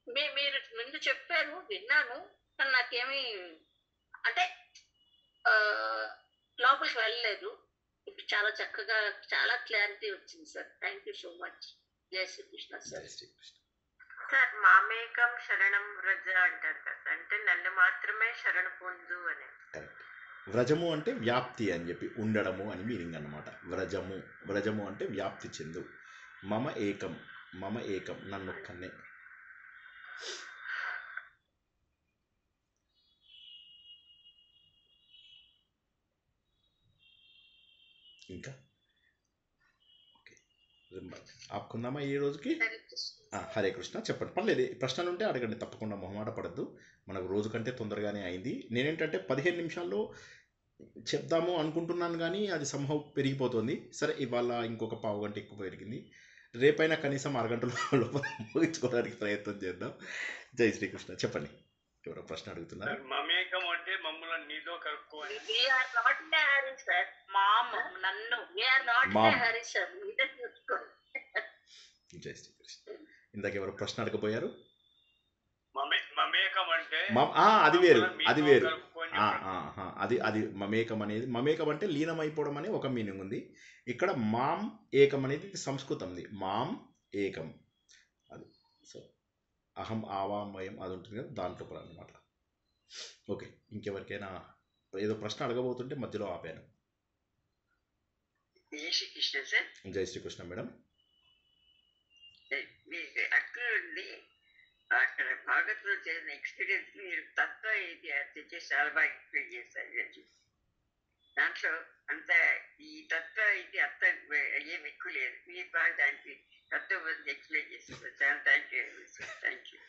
మీరు ముందు చెప్పారు విన్నాను, కానీ నాకేమీ అంటే లోపలికి వెళ్ళలేదు. ఇప్పుడు చాలా చక్కగా చాలా క్లారిటీ వచ్చింది sir. Thank you so much. జై శ్రీకృష్ణ సార్. సార్ మామేకం శరణం వ్రజ అంటారు కదా, అంటే నన్ను మాత్రమే శరణ పొందు అని. వ్రజము అంటే వ్యాప్తి అని చెప్పి ఉండడము అని మీనింగ్ అన్నమాట. వ్రజము అంటే వ్యాప్తి చెందు. మమ ఏకం నన్నొక్కనే. ఇంకా ఓకే, ఆపుకుందామా ఈ రోజుకి? హరే కృష్ణ. చెప్పండి, పర్లేదు, ప్రశ్నలు ఉంటే అడగండి, తప్పకుండా మొహమాట పడద్దు. మనకు రోజు కంటే తొందరగానే అయింది. నేనేంటంటే 15 నిమిషాల్లో చెప్దాము అనుకుంటున్నాను, కానీ అది సంభవం పెరిగిపోతుంది. సరే, ఇవాళ ఇంకొక పావు గంట ఎక్కువ పెరిగింది. రేపైనా కనీసం అరగంటలో లోపల ముగించుకోవడానికి ప్రయత్నం చేద్దాం. జై శ్రీకృష్ణ. చెప్పండి, ఎవరో ప్రశ్న అడుగుతున్నారు. మమేకం అంటే మమ్మల్ని నీతో కలుపుకోవాలి. We are not in hurry sir. Ma'am నన్ను we are not in hurry sir. మీరే చూసుకోండి. జై శ్రీకృష్ణ. ఇందాక ఎవరు ప్రశ్న అడగపోయారు? మమేకం అంటే అది వేరు, అది వేరు. కలుపుకొని అది మమేకం అనేది, మమేకం అంటే లీనమైపోవడం అనే ఒక మీనింగ్ ఉంది. ఇక్కడ మాం ఏకం అనేది సంస్కృతంది. మాం ఏకం అది. సో అహం ఆవామయం అది ఉంటుంది కదా, దాంట్లో కూడా అన్నమాట. ఓకే, ఇంకెవరికైనా ఏదో ప్రశ్న అడగబోతుంటే మధ్యలో ఆపాను. శ్రీకృష్ణ సార్. జై శ్రీకృష్ణ మేడం. మీకు అక్కడ ఉండి అక్కడ భాగత్లో చేసిన ఎక్స్పీరియన్స్ మీరు తత్వ ఇది తెచ్చి చాలా బాగా ఎక్స్ప్లెయిన్ చేస్తారు. దాంట్లో అంత ఈ తత్వ ఇది అంత ఏం ఎక్కువ లేదు. మీరు బాగా దానికి తత్వ గురించి ఎక్స్ప్లెయిన్ చేస్తారు. చాలా థ్యాంక్ యూ.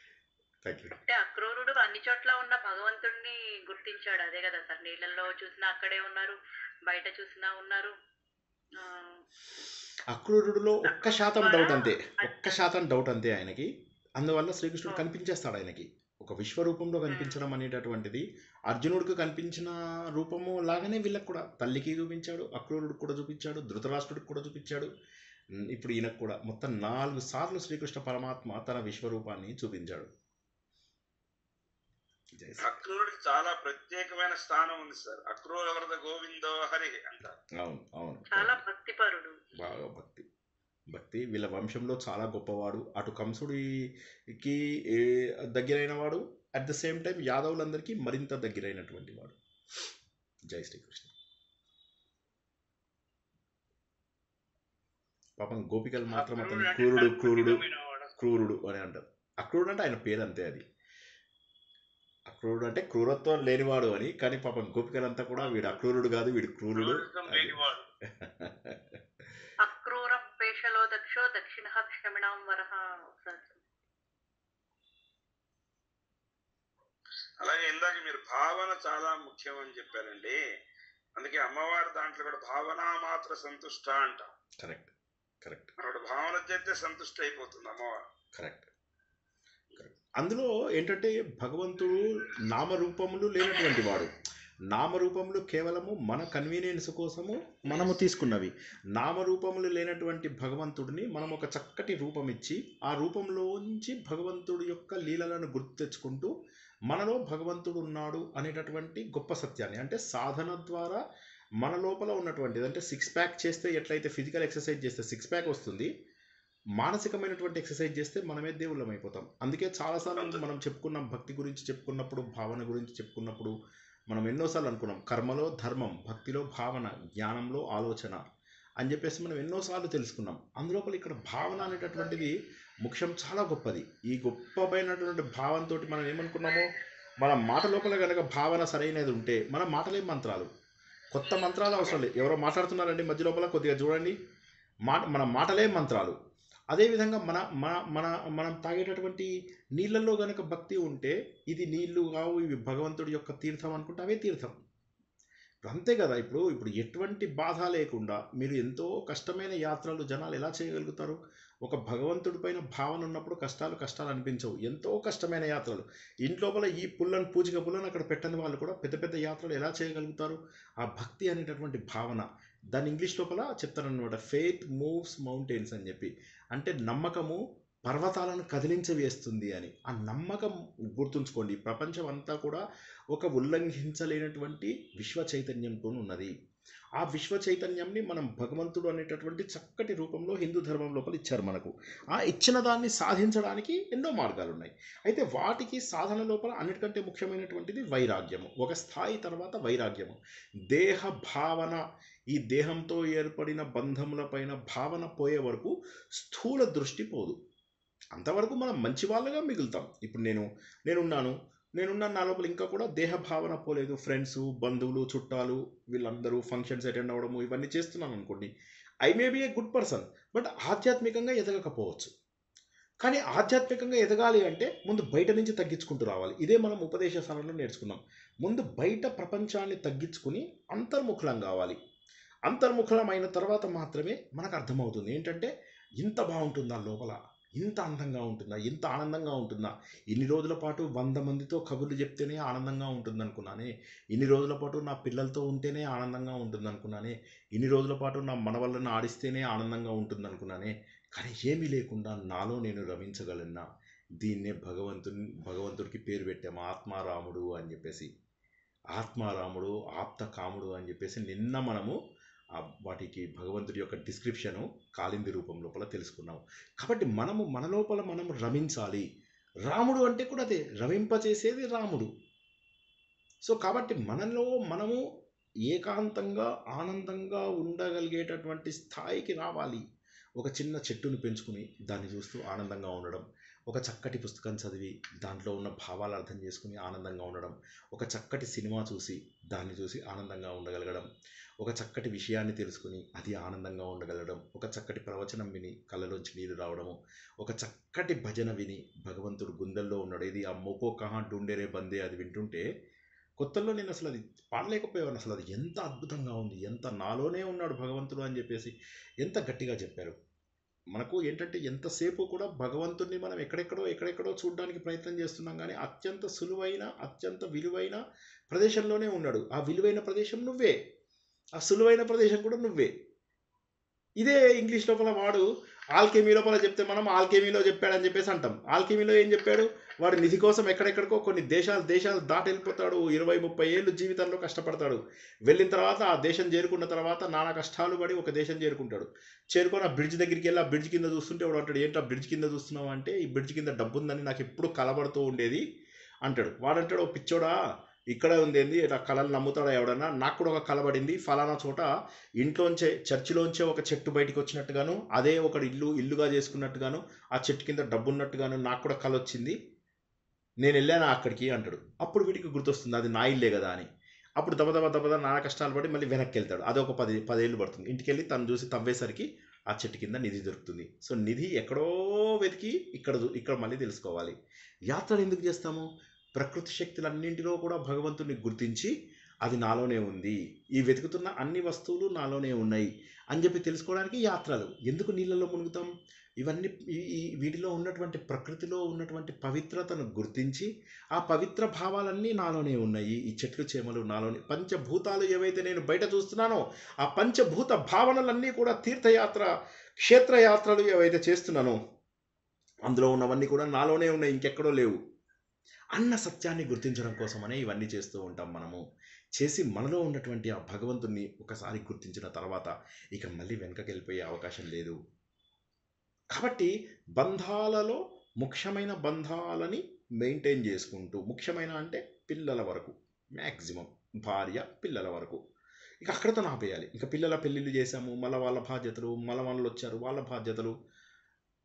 అంటే అక్రూరుడు అన్ని చోట్ల ఉన్న భగవంతుడిని గుర్తించాడు. అదే కదా సార్, నీళ్ళల్లో చూసినా అక్కడే ఉన్నారు, బయట చూసినా ఉన్నారు. అక్రూరుడిలో 1% డౌట్ అంతే, 1% డౌట్ అంతే ఆయనకి. అందువల్ల శ్రీకృష్ణుడు కనిపించేస్తాడు ఆయనకి. ఒక విశ్వరూపంలో కనిపించడం అనేటటువంటిది అర్జునుడికి కనిపించిన రూపము లాగానే వీళ్ళకి కూడా తల్లికి చూపించాడు, అక్రూరుడికి కూడా చూపించాడు, ధృతరాష్ట్రుడికి కూడా చూపించాడు. ఇప్పుడు ఈయనకు కూడా మొత్తం 4 సార్లు శ్రీకృష్ణ పరమాత్మ తన విశ్వరూపాన్ని చూపించాడు. అక్రూరుడికి చాలా ప్రత్యేకమైన స్థానం ఉంది సార్. అక్రూర వరద గోవిందో హరి అంటారు. అవును అవును, చాలా భక్తిపరుడు, బాగా భక్తి వీళ్ళ వంశంలో చాలా గొప్పవాడు. అటు కంసుడికి దగ్గరైన వాడు, అట్ ద సేమ్ టైం యాదవులందరికీ మరింత దగ్గరైనటువంటి వాడు. జై శ్రీకృష్ణ. పాపం గోపికలు మాత్రం అతను క్రూరుడు క్రూరుడు క్రూరుడు అని అంటారు. అక్రూరుడు అంటే ఆయన పేరు అంతే. అది అక్రూరుడు అంటే క్రూరత్వం లేనివాడు అని. కానీ పాపం గోపికలంతా కూడా వీడు అక్రూరుడు కాదు, వీడు క్రూరుడు. అక్రూరం పేషలో దక్షో దక్షిణ క్షమిణాం వరహ. అలాగే ఇందాక మీరు భావన చాలా ముఖ్యం అని చెప్పారండి. అందుకే అమ్మవారి దాంట్లో కూడా భావన మాత్ర సంతుష్ట అంటాం. Correct correct. అక్కడ భావన చేస్తే సంతుష్టి అయిపోతుంది అమ్మవారు. కరెక్ట్. అందులో ఏంటంటే భగవంతుడు నామరూపములు లేనటువంటి వాడు. నామరూపములు కేవలము మన కన్వీనియన్స్ కోసము మనము తీసుకున్నవి. నామరూపములు లేనటువంటి భగవంతుడిని మనం ఒక చక్కటి రూపం ఇచ్చి ఆ రూపంలోంచి భగవంతుడి యొక్క లీలలను గుర్తు తెచ్చుకుంటూ మనలో భగవంతుడు ఉన్నాడు అనేటటువంటి గొప్ప సత్యాన్ని, అంటే సాధన ద్వారా మన లోపల ఉన్నటువంటిది, అంటే 6 ప్యాక్ చేస్తే ఎట్లయితే ఫిజికల్ ఎక్సర్సైజ్ చేస్తే 6 ప్యాక్ వస్తుంది, మానసికమైనటువంటి ఎక్సర్సైజ్ చేస్తే మనమే దేవుళ్ళం అయిపోతాం. అందుకే చాలాసార్లు మనం చెప్పుకున్నాం, భక్తి గురించి చెప్పుకున్నప్పుడు, భావన గురించి చెప్పుకున్నప్పుడు మనం ఎన్నోసార్లు అనుకున్నాం, కర్మలో ధర్మం, భక్తిలో భావన, జ్ఞానంలో ఆలోచన అని చెప్పేసి మనం ఎన్నోసార్లు తెలుసుకున్నాం. అందులోపల ఇక్కడ భావన అనేటటువంటిది ముఖ్యం, చాలా గొప్పది. ఈ గొప్పమైనటువంటి భావనతో మనం ఏమనుకున్నామో, మన మాట లోపల కనుక భావన సరైనది ఉంటే మన మాటలే మంత్రాలు, కొత్త మంత్రాలు అవసరం లేదు. ఎవరో మాట్లాడుతున్నారండి మధ్య లోపల, కొద్దిగా చూడండి, మన మాటలే మంత్రాలు. అదేవిధంగా మనం తాగేటటువంటి నీళ్ళల్లో కనుక భక్తి ఉంటే, ఇది నీళ్లు కావు, ఇవి భగవంతుడి యొక్క తీర్థం అనుకుంటే అవే తీర్థం. అంతే కదా. ఇప్పుడు ఎటువంటి బాధ లేకుండా మీరు ఎంతో కష్టమైన యాత్రలు జనాలు ఎలా చేయగలుగుతారు? ఒక భగవంతుడి పైన భావన ఉన్నప్పుడు కష్టాలు అనిపించవు. ఎంతో కష్టమైన యాత్రలు, ఇంట్లోపల ఈ పుల్లను, పూజిక పుల్లను అక్కడ పెట్టని వాళ్ళు కూడా పెద్ద పెద్ద యాత్రలు ఎలా చేయగలుగుతారు? ఆ భక్తి అనేటటువంటి భావన. దాన్ని ఇంగ్లీష్ లోపల చెప్తారనమాట, ఫెయిత్ మూవ్స్ మౌంటైన్స్ అని చెప్పి. అంటే నమ్మకము పర్వతాలను కదిలించవేస్తుంది అని. ఆ నమ్మకం గుర్తుంచుకోండి. ప్రపంచం అంతా కూడా ఒక ఉల్లంఘించలేనటువంటి విశ్వ చైతన్యంతో ఉన్నది. ఆ విశ్వ చైతన్యంని మనం భగవంతుడు అనేటటువంటి చక్కటి రూపంలో హిందూ ధర్మం లోపల ఇచ్చారు మనకు. ఆ ఇచ్చిన దాన్ని సాధించడానికి ఎన్నో మార్గాలు ఉన్నాయి. అయితే వాటికి సాధన లోపల అన్నిటికంటే ముఖ్యమైనటువంటిది వైరాగ్యము. ఒక స్థాయి తర్వాత వైరాగ్యము. దేహ భావన, ఈ దేహంతో ఏర్పడిన బంధములపైన భావన పోయే వరకు స్థూల దృష్టి పోదు. అంతవరకు మనం మంచి వాళ్ళగా మిగులుతాం. ఇప్పుడు నేనున్నాను, నా లోపల ఇంకా కూడా దేహ భావన పోలేదు. ఫ్రెండ్స్, బంధువులు, చుట్టాలు వీళ్ళందరూ ఫంక్షన్స్ అటెండ్ అవ్వడము ఇవన్నీ చేస్తున్నాను అనుకోండి, I may be a good person, but ఆధ్యాత్మికంగా ఎదగకపోవచ్చు. కానీ ఆధ్యాత్మికంగా ఎదగాలి అంటే ముందు బయట నుంచి తగ్గించుకుంటూ రావాలి. ఇదే మనం ఉపదేశ స్థానంలో నేర్చుకున్నాం. ముందు బయట ప్రపంచాన్ని తగ్గించుకుని అంతర్ముఖులం కావాలి. అంతర్ముఖులమైన తర్వాత మాత్రమే మనకు అర్థమవుతుంది ఏంటంటే ఇంత బాగుంటుందా లోపల, ఇంత అందంగా ఉంటుందా, ఇంత ఆనందంగా ఉంటుందా. ఇన్ని రోజుల పాటు 100 మందితో కబుర్లు చెప్తేనే ఆనందంగా ఉంటుంది అనుకున్నానే, ఇన్ని రోజుల పాటు నా పిల్లలతో ఉంటేనే ఆనందంగా ఉంటుంది అనుకున్నానే, ఇన్ని రోజుల పాటు నా మనవళ్ళని ఆడిస్తేనే ఆనందంగా ఉంటుంది అనుకున్నానే, కానీ ఏమీ లేకుండా నాలో నేను రమించగలన్నా. దీన్నే భగవంతుడికి పేరు పెట్టాము ఆత్మారాముడు అని చెప్పేసి. ఆత్మారాముడు, ఆప్త కాముడు అని చెప్పేసి నిన్న మనము వాటికి భగవంతుడి యొక్క డిస్క్రిప్షను కాళింది రూపం లోపల తెలుసుకున్నాం. కాబట్టి మనము మన లోపల మనము రమించాలి. రాముడు అంటే కూడా అదే, రమింపచేసేది రాముడు. సో కాబట్టి మనలో మనము ఏకాంతంగా ఆనందంగా ఉండగలిగేటటువంటి స్థాయికి రావాలి. ఒక చిన్న చెట్టును పెంచుకుని దాన్ని చూస్తూ ఆనందంగా ఉండడం, ఒక చక్కటి పుస్తకం చదివి దాంట్లో ఉన్న భావాలు అర్థం చేసుకుని ఆనందంగా ఉండడం, ఒక చక్కటి సినిమా చూసి దాన్ని చూసి ఆనందంగా ఉండగలగడం, ఒక చక్కటి విషయాన్ని తెలుసుకుని అది ఆనందంగా ఉండగలగడం, ఒక చక్కటి ప్రవచనం విని కళ్ళలోంచి నీరు రావడము, ఒక చక్కటి భజన విని భగవంతుడు గుండెల్లో ఉన్నాడు, ఇది ఆ మోకో కహా ఢూండేరే బందే అది వింటుంటే కొత్తల్లో నేను అసలు అది పాడలేకపోయాను. అసలు అది ఎంత అద్భుతంగా ఉంది, ఎంత నాలోనే ఉన్నాడు భగవంతుడు అని చెప్పేసి ఎంత గట్టిగా చెప్పారు. మనకు ఏంటంటే ఎంతసేపు కూడా భగవంతుడిని మనం ఎక్కడెక్కడో చూడడానికి ప్రయత్నం చేస్తున్నాం, కానీ అత్యంత సులువైన అత్యంత విలువైన ప్రదేశంలోనే ఉన్నాడు. ఆ విలువైన ప్రదేశం నువ్వే, ఆ సులువైన ప్రదేశం కూడా నువ్వే. ఇదే ఇంగ్లీష్ లోపల వాడు ఆల్కెమీ లోపల చెప్తే మనం ఆల్కెమీలో చెప్పాడని చెప్పేసి అంటాం. ఆల్కెమీలో ఏం చెప్పాడు, వాడు నిధి కోసం ఎక్కడెక్కడికో కొన్ని దేశాలు దాటి వెళ్ళిపోతాడు. 20-30 ఏళ్ళు జీవితంలో కష్టపడతాడు. వెళ్ళిన తర్వాత ఆ దేశం చేరుకున్న తర్వాత నానా కష్టాలు పడి ఒక దేశం చేరుకొని ఆ బ్రిడ్జ్ దగ్గరికి వెళ్ళి ఆ బ్రిడ్జ్ కింద చూస్తుంటే వాడు అంటాడు, ఏంటి ఆ బ్రిడ్జ్ కింద చూస్తున్నావు అంటే, ఈ బ్రిడ్జ్ కింద డబ్బు ఉందని నాకు ఎప్పుడు కలబడుతూ ఉండేది అంటాడు. వాడంటాడు, ఓ పిచ్చోడా ఇక్కడే ఉంది ఏంది, ఇట్లా కళలు నమ్ముతాడా ఎవడన్నా, నాకు కూడా ఒక కలబడింది ఫలానా చోట, ఇంట్లోంచే చర్చిలోంచే ఒక చెట్టు బయటికి వచ్చినట్టుగాను, అదే ఒక ఇల్లుగా చేసుకున్నట్టుగాను, ఆ చెట్టు కింద డబ్బు ఉన్నట్టుగాను నాకు కూడా కళ వచ్చింది, నేను వెళ్ళాను అక్కడికి అంటాడు. అప్పుడు వీడికి గుర్తొస్తుంది అది నా ఇల్లే కదా అని. అప్పుడు దబదబ నానా కష్టాలు పడి మళ్ళీ వెనక్కి వెళ్తాడు. అది ఒక 10 ఏళ్ళు పడుతుంది. ఇంటికి వెళ్ళి తను చూసి తవ్వేసరికి ఆ చెట్టు కింద నిధి దొరుకుతుంది. సో నిధి ఎక్కడో వెతికి ఇక్కడ మళ్ళీ తెలుసుకోవాలి. యాత్రలు ఎందుకు చేస్తాము, ప్రకృతి శక్తులన్నింటిలో కూడా భగవంతుని గుర్తించి అది నాలోనే ఉంది, ఈ వెతుకుతున్న అన్ని వస్తువులు నాలోనే ఉన్నాయి అని చెప్పి తెలుసుకోవడానికి యాత్రలు. ఎందుకు నీళ్ళలో మునుగుతాం, ఇవన్నీ వీటిలో ఉన్నటువంటి ప్రకృతిలో ఉన్నటువంటి పవిత్రతను గుర్తించి ఆ పవిత్ర భావాలన్నీ నాలోనే ఉన్నాయి, ఈ చెట్లు చేమలు నాలోనే, పంచభూతాలు ఏవైతే నేను బయట చూస్తున్నానో ఆ పంచభూత భావనలన్నీ కూడా తీర్థయాత్ర క్షేత్రయాత్రలు ఏవైతే చేస్తున్నానో అందులో ఉన్నవన్నీ కూడా నాలోనే ఉన్నాయి, ఇంకెక్కడో లేవు అన్న సత్యాన్ని గుర్తించడం కోసమనే ఇవన్నీ చేస్తూ ఉంటాం. మనము చేసి మనలో ఉన్నటువంటి ఆ భగవంతుణ్ణి ఒకసారి గుర్తించిన తర్వాత ఇక మళ్ళీ వెనకకి వెళ్ళిపోయే అవకాశం లేదు. కాబట్టి బంధాలలో ముఖ్యమైన బంధాలని మెయింటైన్ చేసుకుంటూ, ముఖ్యమైన అంటే పిల్లల వరకు, మ్యాక్సిమం భార్య పిల్లల వరకు, ఇక అక్కడతో ఆపేయాలి. ఇక పిల్లల పెళ్ళిళ్ళు చేశాము, మళ్ళీ వాళ్ళ బాధ్యతలు, మళ్ళీ వాళ్ళు వచ్చారు వాళ్ళ బాధ్యతలు.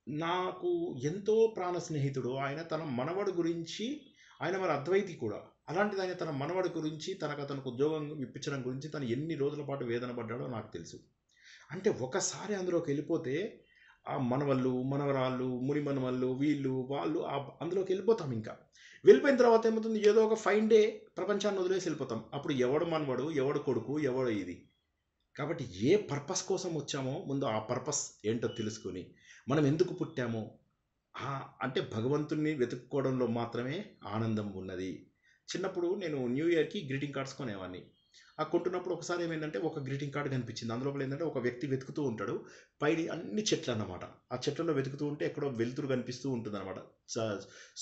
నాకు ఎంతో ప్రాణ స్నేహితుడు ఆయన, తన మనవడు గురించి, ఆయన మరి అద్వైతి కూడా, అలాంటిది ఆయన తన మనవడి గురించి తనకు ఉద్యోగం ఇప్పించడం గురించి తను ఎన్ని రోజుల పాటు వేదన పడ్డాడో నాకు తెలుసు. అంటే ఒకసారి అందులోకి వెళ్ళిపోతే ఆ మనవళ్ళు మనవరాళ్ళు ముని మనవళ్ళు వీళ్ళు వాళ్ళు అందులోకి వెళ్ళిపోతాం. ఇంకా వెళ్ళిపోయిన తర్వాత ఏమవుతుంది, ఏదో ఒక ఫైన్ డే ప్రపంచాన్ని వదిలేసి వెళ్ళిపోతాం. అప్పుడు ఎవడు మనవడు ఎవడు కొడుకు ఎవడు ఇది. కాబట్టి ఏ పర్పస్ కోసం వచ్చామో ముందు ఆ పర్పస్ ఏంటో తెలుసుకొని మనం ఎందుకు పుట్టామో అంటే భగవంతుణ్ణి వెతుక్కోవడంలో మాత్రమే ఆనందం ఉన్నది. చిన్నప్పుడు నేను న్యూ ఇయర్కి గ్రీటింగ్ కార్డ్స్ కొనేవాడిని. ఆ కొంటున్నప్పుడు ఒకసారి ఏమైందంటే ఒక గ్రీటింగ్ కార్డు కనిపించింది. అందులో ఏంటంటే ఒక వ్యక్తి వెతుకుతూ ఉంటాడు, పైన అన్ని చెట్లు అన్నమాట. ఆ చెట్లలో వెతుకుతూ ఉంటే ఎక్కడో వెలుతురు కనిపిస్తూ ఉంటుంది అనమాట.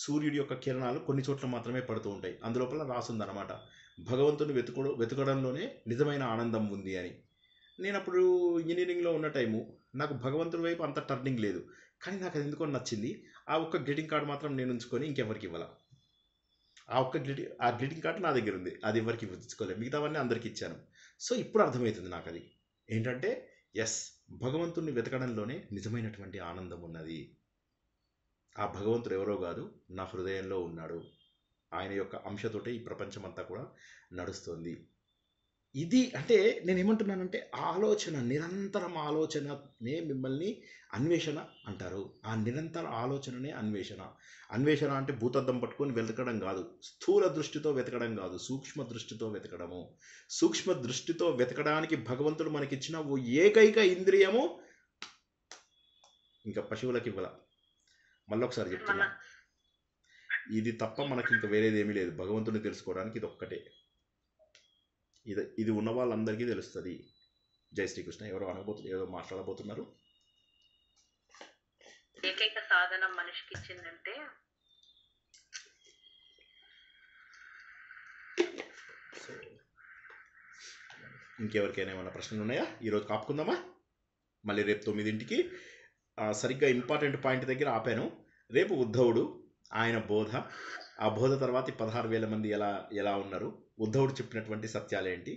సూర్యుడి యొక్క కిరణాలు కొన్ని చోట్ల మాత్రమే పడుతూ ఉంటాయి. అందులోపల రాసుందనమాట, భగవంతుని వెతకడంలోనే నిజమైన ఆనందం ఉంది అని. నేను అప్పుడు ఇంజనీరింగ్లో ఉన్న టైము, నాకు భగవంతుడి వైపు అంత టర్నింగ్ లేదు, కానీ నాకు అది ఎందుకో నచ్చింది. ఆ ఒక్క గ్రీటింగ్ కార్డు మాత్రం నేను ఉంచుకొని ఇంకెవరికి ఇవ్వాల. ఆ గ్రీటింగ్ కార్డు నా దగ్గర ఉంది, అది ఎవరికి ఇచ్చుకోలేదు, మిగతావన్నీ అందరికి ఇచ్చాను. సో ఇప్పుడు అర్థమవుతుంది నాకు అది ఏంటంటే, ఎస్, భగవంతుడిని వెతకడంలోనే నిజమైనటువంటి ఆనందం ఉన్నది. ఆ భగవంతుడు ఎవరో కాదు, నా హృదయంలో ఉన్నాడు. ఆయన యొక్క అంశతోటే ఈ ప్రపంచమంతా కూడా నడుస్తుంది. ఇది అంటే నేనేమంటున్నానంటే ఆలోచన, నిరంతరం ఆలోచననే మిమ్మల్ని అన్వేషణ అంటారు. ఆ నిరంతర ఆలోచననే అన్వేషణ. అన్వేషణ అంటే భూతద్దం పట్టుకొని వెతకడం కాదు, స్థూల దృష్టితో వెతకడం కాదు, సూక్ష్మ దృష్టితో వెతకడము. సూక్ష్మ దృష్టితో వెతకడానికి భగవంతుడు మనకిచ్చిన ఓ ఏకైక ఇంద్రియము ఇంకా పశువులకి ఇవ్వాల. మళ్ళొకసారి చెప్తున్నా, ఇది తప్ప మనకి ఇంకా వేరేది ఏమీ లేదు. భగవంతుడిని తెలుసుకోవడానికి ఇది ఒక్కటే. ఇది ఉన్న వాళ్ళందరికీ తెలుస్తుంది. జై శ్రీకృష్ణ. ఎవరో ఏదో మాట్లాడబోతున్నారు. ఏకైక సాధనం మనిషికి ఇచ్చిందంటే ఇంకెవరికైనా ఏమైనా ప్రశ్నలు ఉన్నాయా? ఈరోజు కాపుకుందామా? మళ్ళీ రేపు 9ంటికి సరిగ్గా ఇంపార్టెంట్ పాయింట్ దగ్గర ఆపాను. రేపు ఉద్ధవుడు, ఆయన బోధ, ఆ బోధ తర్వాత 16,000 మంది ఎలా ఉన్నారు, ఉద్ధవుడు చెప్పినటువంటి సత్యాలేంటి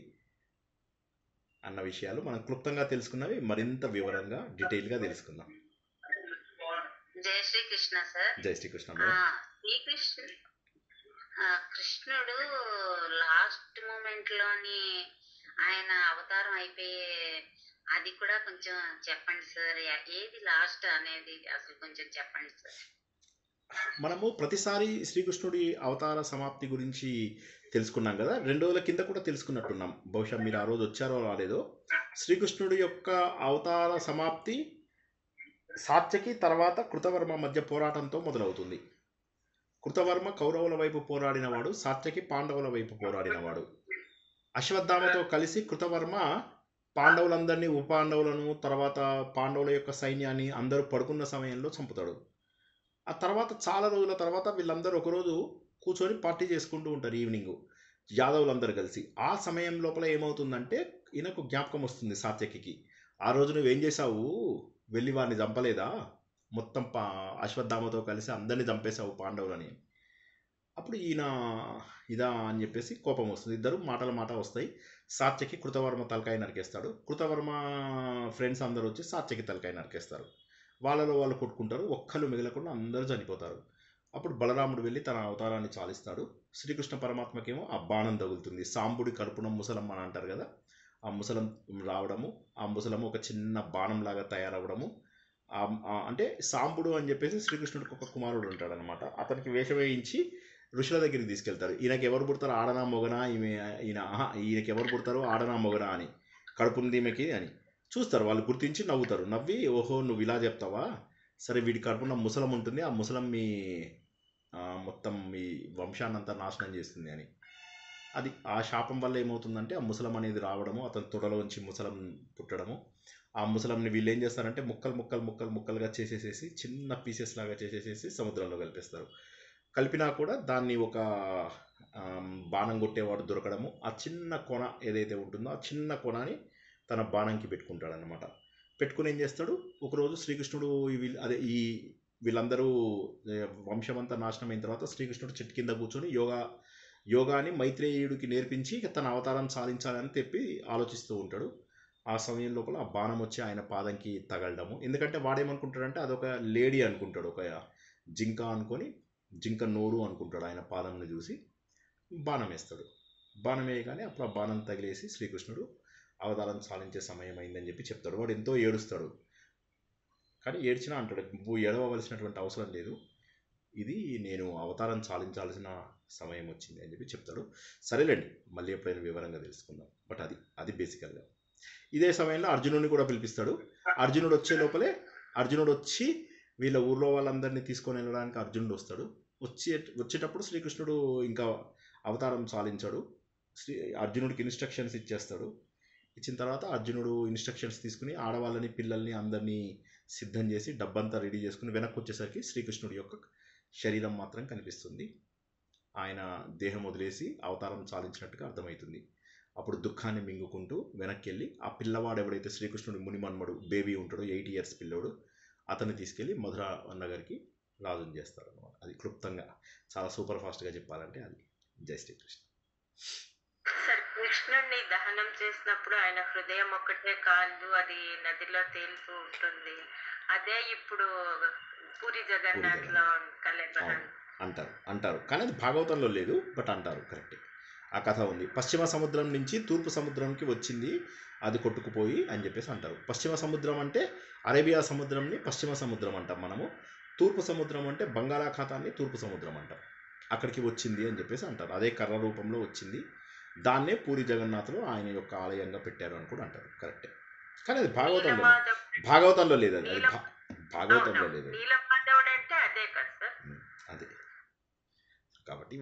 అన్న విషయాలు మనం క్లుప్తంగా తెలుసుకున్నవి మరింత వివరంగా డీటెయిల్గా తెలుసుకుందాం. జై శ్రీకృష్ణ సార్. జై శ్రీకృష్ణ. కృష్ణుడు లాస్ట్ మూమెంట్ లోని ఆయన అవతారం అయిపోయే అది కూడా కొంచెం చెప్పండి సార్. ఏది లాస్ట్ అనేది అసలు కొంచెం చెప్పండి సార్. మనము ప్రతిసారి శ్రీకృష్ణుడి అవతార సమాప్తి గురించి తెలుసుకున్నాం కదా, 2 రోజుల కింద కూడా తెలుసుకున్నట్టున్నాం. బహుశా మీరు ఆ రోజు వచ్చారో రాలేదో. శ్రీకృష్ణుడి యొక్క అవతార సమాప్తి సాత్యకి తర్వాత కృతవర్మ మధ్య పోరాటంతో మొదలవుతుంది. కృతవర్మ కౌరవుల వైపు పోరాడినవాడు, సాత్యకి పాండవుల వైపు పోరాడినవాడు. అశ్వత్థామతో కలిసి కృతవర్మ పాండవులందరినీ, ఉపాండవులను, తర్వాత పాండవుల యొక్క సైన్యాన్ని అందరూ పడుకున్న సమయంలో చంపుతాడు. ఆ తర్వాత చాలా రోజుల తర్వాత వీళ్ళందరూ ఒకరోజు కూర్చొని పార్టీ చేసుకుంటూ ఉంటారు ఈవినింగ్, యాదవులందరూ కలిసి. ఆ సమయం లోపల ఏమవుతుందంటే ఈయనకు జ్ఞాపకం వస్తుంది సాత్యకి. ఆ రోజు నువ్వేం చేసావు, వెళ్ళి వాడిని చంపలేదా, మొత్తం అశ్వత్థామతో కలిసి అందరినీ చంపేశావు పాండవులని. అప్పుడు ఈయన ఇదా అని చెప్పేసి కోపం వస్తుంది. ఇద్దరు మాట వస్తాయి. సాత్యకి కృతవర్మ తలకాయ నరికేస్తాడు. కృతవర్మ ఫ్రెండ్స్ అందరూ వచ్చి సాత్యకి తలకాయ నరికేస్తారు. వాళ్ళలో వాళ్ళు కొట్టుకుంటారు. ఒక్కళ్ళు మిగలకుండా అందరూ చనిపోతారు. అప్పుడు బలరాముడు వెళ్ళి తన అవతారాన్ని చాలిస్తాడు. శ్రీకృష్ణ పరమాత్మకేమో ఆ బాణం తగులుతుంది. సాంబుడి కడుపున ముసలం అని అంటారు కదా, ఆ ముసలం రావడము, ఆ ముసలము ఒక చిన్న బాణంలాగా తయారవడము. అంటే సాంబుడు అని చెప్పేసి శ్రీకృష్ణుడికి ఒక కుమారుడు ఉంటాడు అనమాట. అతనికి వేషం వేయించి ఋషుల దగ్గరికి తీసుకెళ్తారు. ఈయనకి ఎవరు పుడతారు, ఆడనా మొగనా, ఈయనకి ఎవరు పుడతారు, ఆడనా మొగనా అని, కడుపుంది ఈమెకి అని చూస్తారు. వాళ్ళు గుర్తించి నవ్వుతారు. నవ్వి, ఓహో నువ్వు ఇలా చెప్తావా, సరే వీడి కడుపున ముసలం ఉంటుంది, ఆ ముసలం మొత్తం మీ వంశాన్నంతా నాశనం చేస్తుంది అని. అది ఆ శాపం వల్ల ఏమవుతుందంటే ఆ ముసలం అనేది రావడము, అతని తొడలోంచి ముసలం పుట్టడము. ఆ ముసలంని వీళ్ళు ఏం చేస్తారంటే ముక్కలుగా చేసేసేసి, చిన్న పీసెస్ లాగా చేసేసేసి సముద్రంలో కలిపేస్తారు. కలిపినా కూడా దాన్ని ఒక బాణం కొట్టేవాడు దొరకడము, ఆ చిన్న కొన ఏదైతే ఉంటుందో ఆ చిన్న కొనని తన బాణంకి పెట్టుకుంటాడనమాట. పెట్టుకుని ఏం చేస్తాడు, ఒకరోజు శ్రీకృష్ణుడు వీళ్ళందరూ వంశమంతా నాశనం అయిన తర్వాత శ్రీకృష్ణుడు చెట్టు కింద కూర్చొని యోగాని మైత్రేయుడికి నేర్పించి తన అవతారం సాధించాలని చెప్పి ఆలోచిస్తూ ఉంటాడు. ఆ సమయం లోపల ఆ బాణం వచ్చి ఆయన పాదంకి తగలడము. ఎందుకంటే వాడేమనుకుంటాడంటే అదొక లేడీ అనుకుంటాడు, ఒక జింక అనుకొని, జింక నోరు అనుకుంటాడు. ఆయన పాదంను చూసి బాణం వేస్తాడు. బాణం వేయగానే అప్పుడు ఆ బాణం తగిలేసి శ్రీకృష్ణుడు అవతారం సాధించే సమయం అయిందని చెప్పి చెప్తాడు. వాడు ఎంతో ఏడుస్తాడు. కానీ ఏడ్చినా అంటాడు, నువ్వు ఏడవలసినటువంటి అవసరం లేదు, ఇది నేను అవతారం సాధించాల్సిన సమయం వచ్చింది అని చెప్పి చెప్తాడు. సరేలేండి, మళ్ళీ ఎప్పుడైనా వివరంగా తెలుసుకుందాం. బట్ అది బేసికల్గా. ఇదే సమయంలో అర్జునుడిని కూడా పిలిపిస్తాడు. అర్జునుడు వచ్చే లోపలే, అర్జునుడు వచ్చి వీళ్ళ ఊర్లో వాళ్ళందరినీ తీసుకొని వెళ్ళడానికి అర్జునుడు వస్తాడు. వచ్చేటప్పుడు శ్రీకృష్ణుడు ఇంకా అవతారం సాధించాడు. అర్జునుడికి ఇన్స్ట్రక్షన్స్ ఇచ్చేస్తాడు. ఇచ్చిన తర్వాత అర్జునుడు ఇన్స్ట్రక్షన్స్ తీసుకుని ఆడవాళ్ళని, పిల్లల్ని అందరినీ సిద్ధం చేసి డబ్బంతా రెడీ చేసుకుని వెనక్కి వచ్చేసరికి శ్రీకృష్ణుడి యొక్క శరీరం మాత్రం కనిపిస్తుంది. ఆయన దేహం వదిలేసి అవతారం సాధించినట్టుగా అర్థమవుతుంది. అప్పుడు దుఃఖాన్ని మింగుకుంటూ వెనక్కి వెళ్ళి ఆ పిల్లవాడు ఎవడైతే శ్రీకృష్ణుడి మునిమన్మడు బేబీ ఉంటాడో, 8 years పిల్లోడు, అతన్ని తీసుకెళ్ళి మధుర నగర్కి రాజుని చేస్తారు అన్నమాట. అది క్లుప్తంగా చాలా సూపర్ ఫాస్ట్గా చెప్పాలంటే అది. జై శ్రీకృష్ణ. సార్, కృష్ణుడిని దహనం చేసినప్పుడు ఆయన హృదయం ఒక్కటే కాదు, అది నదిలో తేలుతూ ఉంటుంది. అదే ఇప్పుడు పూరి జగన్నాథ్లో కళ్యాణ్ అంటారు కానీ అది భాగవతంలో లేదు, బట్ అంటారు కరెక్ట్. ఆ కథ ఉంది. పశ్చిమ సముద్రం నుంచి తూర్పు సముద్రంకి వచ్చింది, అది కొట్టుకుపోయి అని చెప్పేసి అంటారు. పశ్చిమ సముద్రం అంటే అరేబియా సముద్రంని పశ్చిమ సముద్రం అంటాం మనము. తూర్పు సముద్రం అంటే బంగాళాఖాతాన్ని తూర్పు సముద్రం అంటాం. అక్కడికి వచ్చింది అని చెప్పేసి అంటారు. అదే కర్ర రూపంలో వచ్చింది. దాన్నే పూరి జగన్నాథులు ఆయన యొక్క ఆలయంగా పెట్టారు అని కూడా అంటారు. కరెక్టే. కానీ అది భాగవతంలో లేదు. అది భాగవతంలో లేదు. నీలమాధవుడు అంటే అదే కదా సార్. అదే. కాబట్టి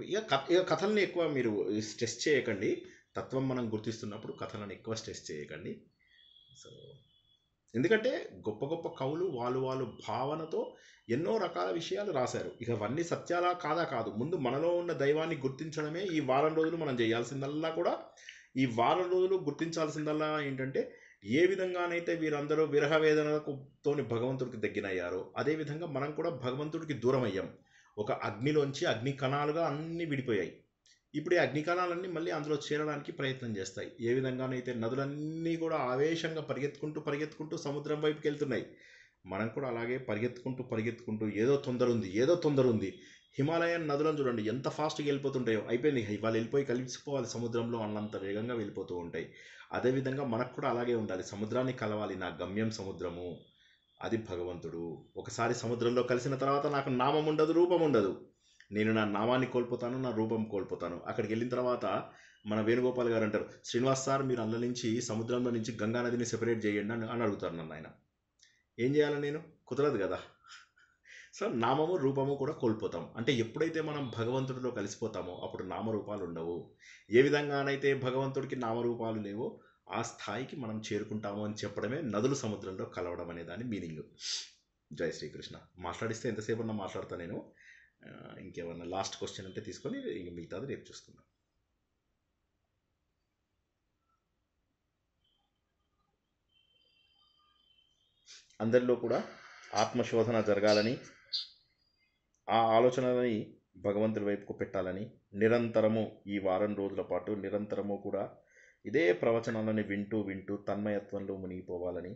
ఇక కథల్ని ఎక్కువ మీరు స్ట్రెస్ చేయకండి. తత్వం మనం గుర్తిస్తున్నప్పుడు కథలను ఎక్కువ స్ట్రెస్ చేయకండి. సో ఎందుకంటే గొప్ప గొప్ప కవులు వాళ్ళు భావనతో ఎన్నో రకాల విషయాలు రాశారు. ఇక అవన్నీ సత్యాలా కాదా కాదు, ముందు మనలో ఉన్న దైవాన్ని గుర్తించడమే ఈ వారం రోజులు మనం చేయాల్సిందల్లా కూడా. ఈ వారం రోజులు గుర్తించాల్సిందల్లా ఏంటంటే, ఏ విధంగానైతే వీరందరూ విరహ వేదనతోని భగవంతుడికి దగ్గరయ్యారో అదేవిధంగా మనం కూడా భగవంతుడికి దూరం అయ్యాం. ఒక అగ్నిలోంచి అగ్ని కణాలుగా అన్నీ విడిపోయాయి. ఇప్పుడు ఈ అగ్ని కణాలన్నీ మళ్ళీ అందులో చేరడానికి ప్రయత్నం చేస్తాయి. ఏ విధంగానైతే నదులన్నీ కూడా ఆవేశంగా పరిగెత్తుకుంటూ సముద్రం వైపుకి వెళ్తున్నాయి, మనం కూడా అలాగే పరిగెత్తుకుంటూ ఏదో తొందర ఉంది. హిమాలయన్ నదులను చూడండి ఎంత ఫాస్ట్గా వెళ్ళిపోతుంటాయో. అయిపోయింది, వాళ్ళు వెళ్ళిపోయి కలిసిపోవాలి సముద్రంలో అన్నంత వేగంగా వెళ్ళిపోతూ ఉంటాయి. అదేవిధంగా మనకు కూడా అలాగే ఉండాలి. సముద్రాన్ని కలవాలి. నా గమ్యం సముద్రము, అది భగవంతుడు. ఒకసారి సముద్రంలో కలిసిన తర్వాత నాకు నామం ఉండదు, రూపం ఉండదు. నేను నా నామాన్ని కోల్పోతాను, నా రూపం కోల్పోతాను. అక్కడికి వెళ్ళిన తర్వాత మన వేణుగోపాల్ గారు అంటారు, శ్రీనివాస్ సార్ మీరు అందులో నుంచి సముద్రంలో నుంచి గంగా నదిని సెపరేట్ చేయండి అని అడుగుతారు నన్ను. ఆయన ఏం చేయాలి? నేను కుదరదు కదా. సో నామము రూపము కూడా కోల్పోతాం. అంటే ఎప్పుడైతే మనం భగవంతుడిలో కలిసిపోతామో అప్పుడు నామరూపాలు ఉండవు. ఏ విధంగానైతే భగవంతుడికి నామరూపాలు లేవో ఆ స్థాయికి మనం చేరుకుంటాము అని చెప్పడమే నదులు సముద్రంలో కలవడం అనే దాని మీనింగ్. జై శ్రీకృష్ణ. మాట్లాడిస్తే ఎంతసేపు ఉన్నా మాట్లాడతా నేను. ఇంకేమన్నా లాస్ట్ క్వశ్చన్ అంటే తీసుకొని ఇంక మిగతాది రేపు చూసుకుందాం. అందరిలో కూడా ఆత్మశోధన జరగాలని, ఆ ఆలోచనలని భగవంతుడి వైపుకు పెట్టాలని, నిరంతరము ఈ వారం రోజుల పాటు నిరంతరము కూడా ఇదే ప్రవచనాలని వింటూ తన్మయత్వంలో మునిగిపోవాలని,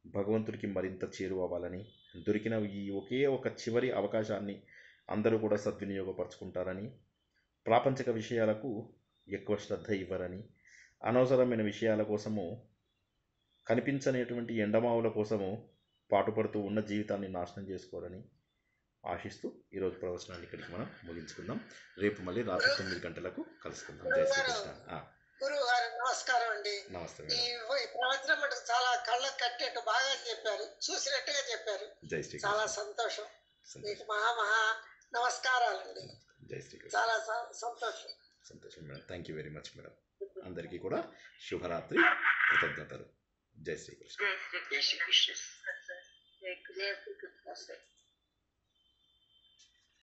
భగవంతుడికి మరింత చేరువవ్వాలని, దొరికిన ఈ ఒకే ఒక చివరి అవకాశాన్ని అందరూ కూడా సద్వినియోగపరచుకుంటారని, ప్రాపంచిక విషయాలకు ఎక్కువ శ్రద్ధ ఇవ్వరని, అనవసరమైన విషయాల కోసము, కనిపించనేటువంటి ఎండమావుల కోసము పాటుపడుతూ ఉన్న జీవితాన్ని నాశనం చేసుకోరని ఆశిస్తూ ఈరోజు ప్రవచనాన్ని ఇక్కడికి మనం ముగించుకుందాం. రేపు మళ్ళీ రాత్రి 9 గంటలకు కలుసుకుందాం. జై శ్రీకృష్ణ. గురువు గారు నమస్కారం అండి. నమస్తే. ఈ ప్రవచనం మటుకు చాలా కళ్ళకు కట్టేట్టు బాగా చెప్పారు, చూసినట్టుగా చెప్పారు. జై శ్రీకృష్ణ. చాలా సంతోషం. మీకు మహా నమస్కారాలండి. జై శ్రీకృష్ణ. చాలా సంతోషం madam. Thank you very much madam. అందరికీ కూడా శుభరాత్రి, కృతజ్ఞతలు. జై శ్రీకృష్ణ. జై శ్రీకృష్ణ. జై శ్రీకృష్ణ.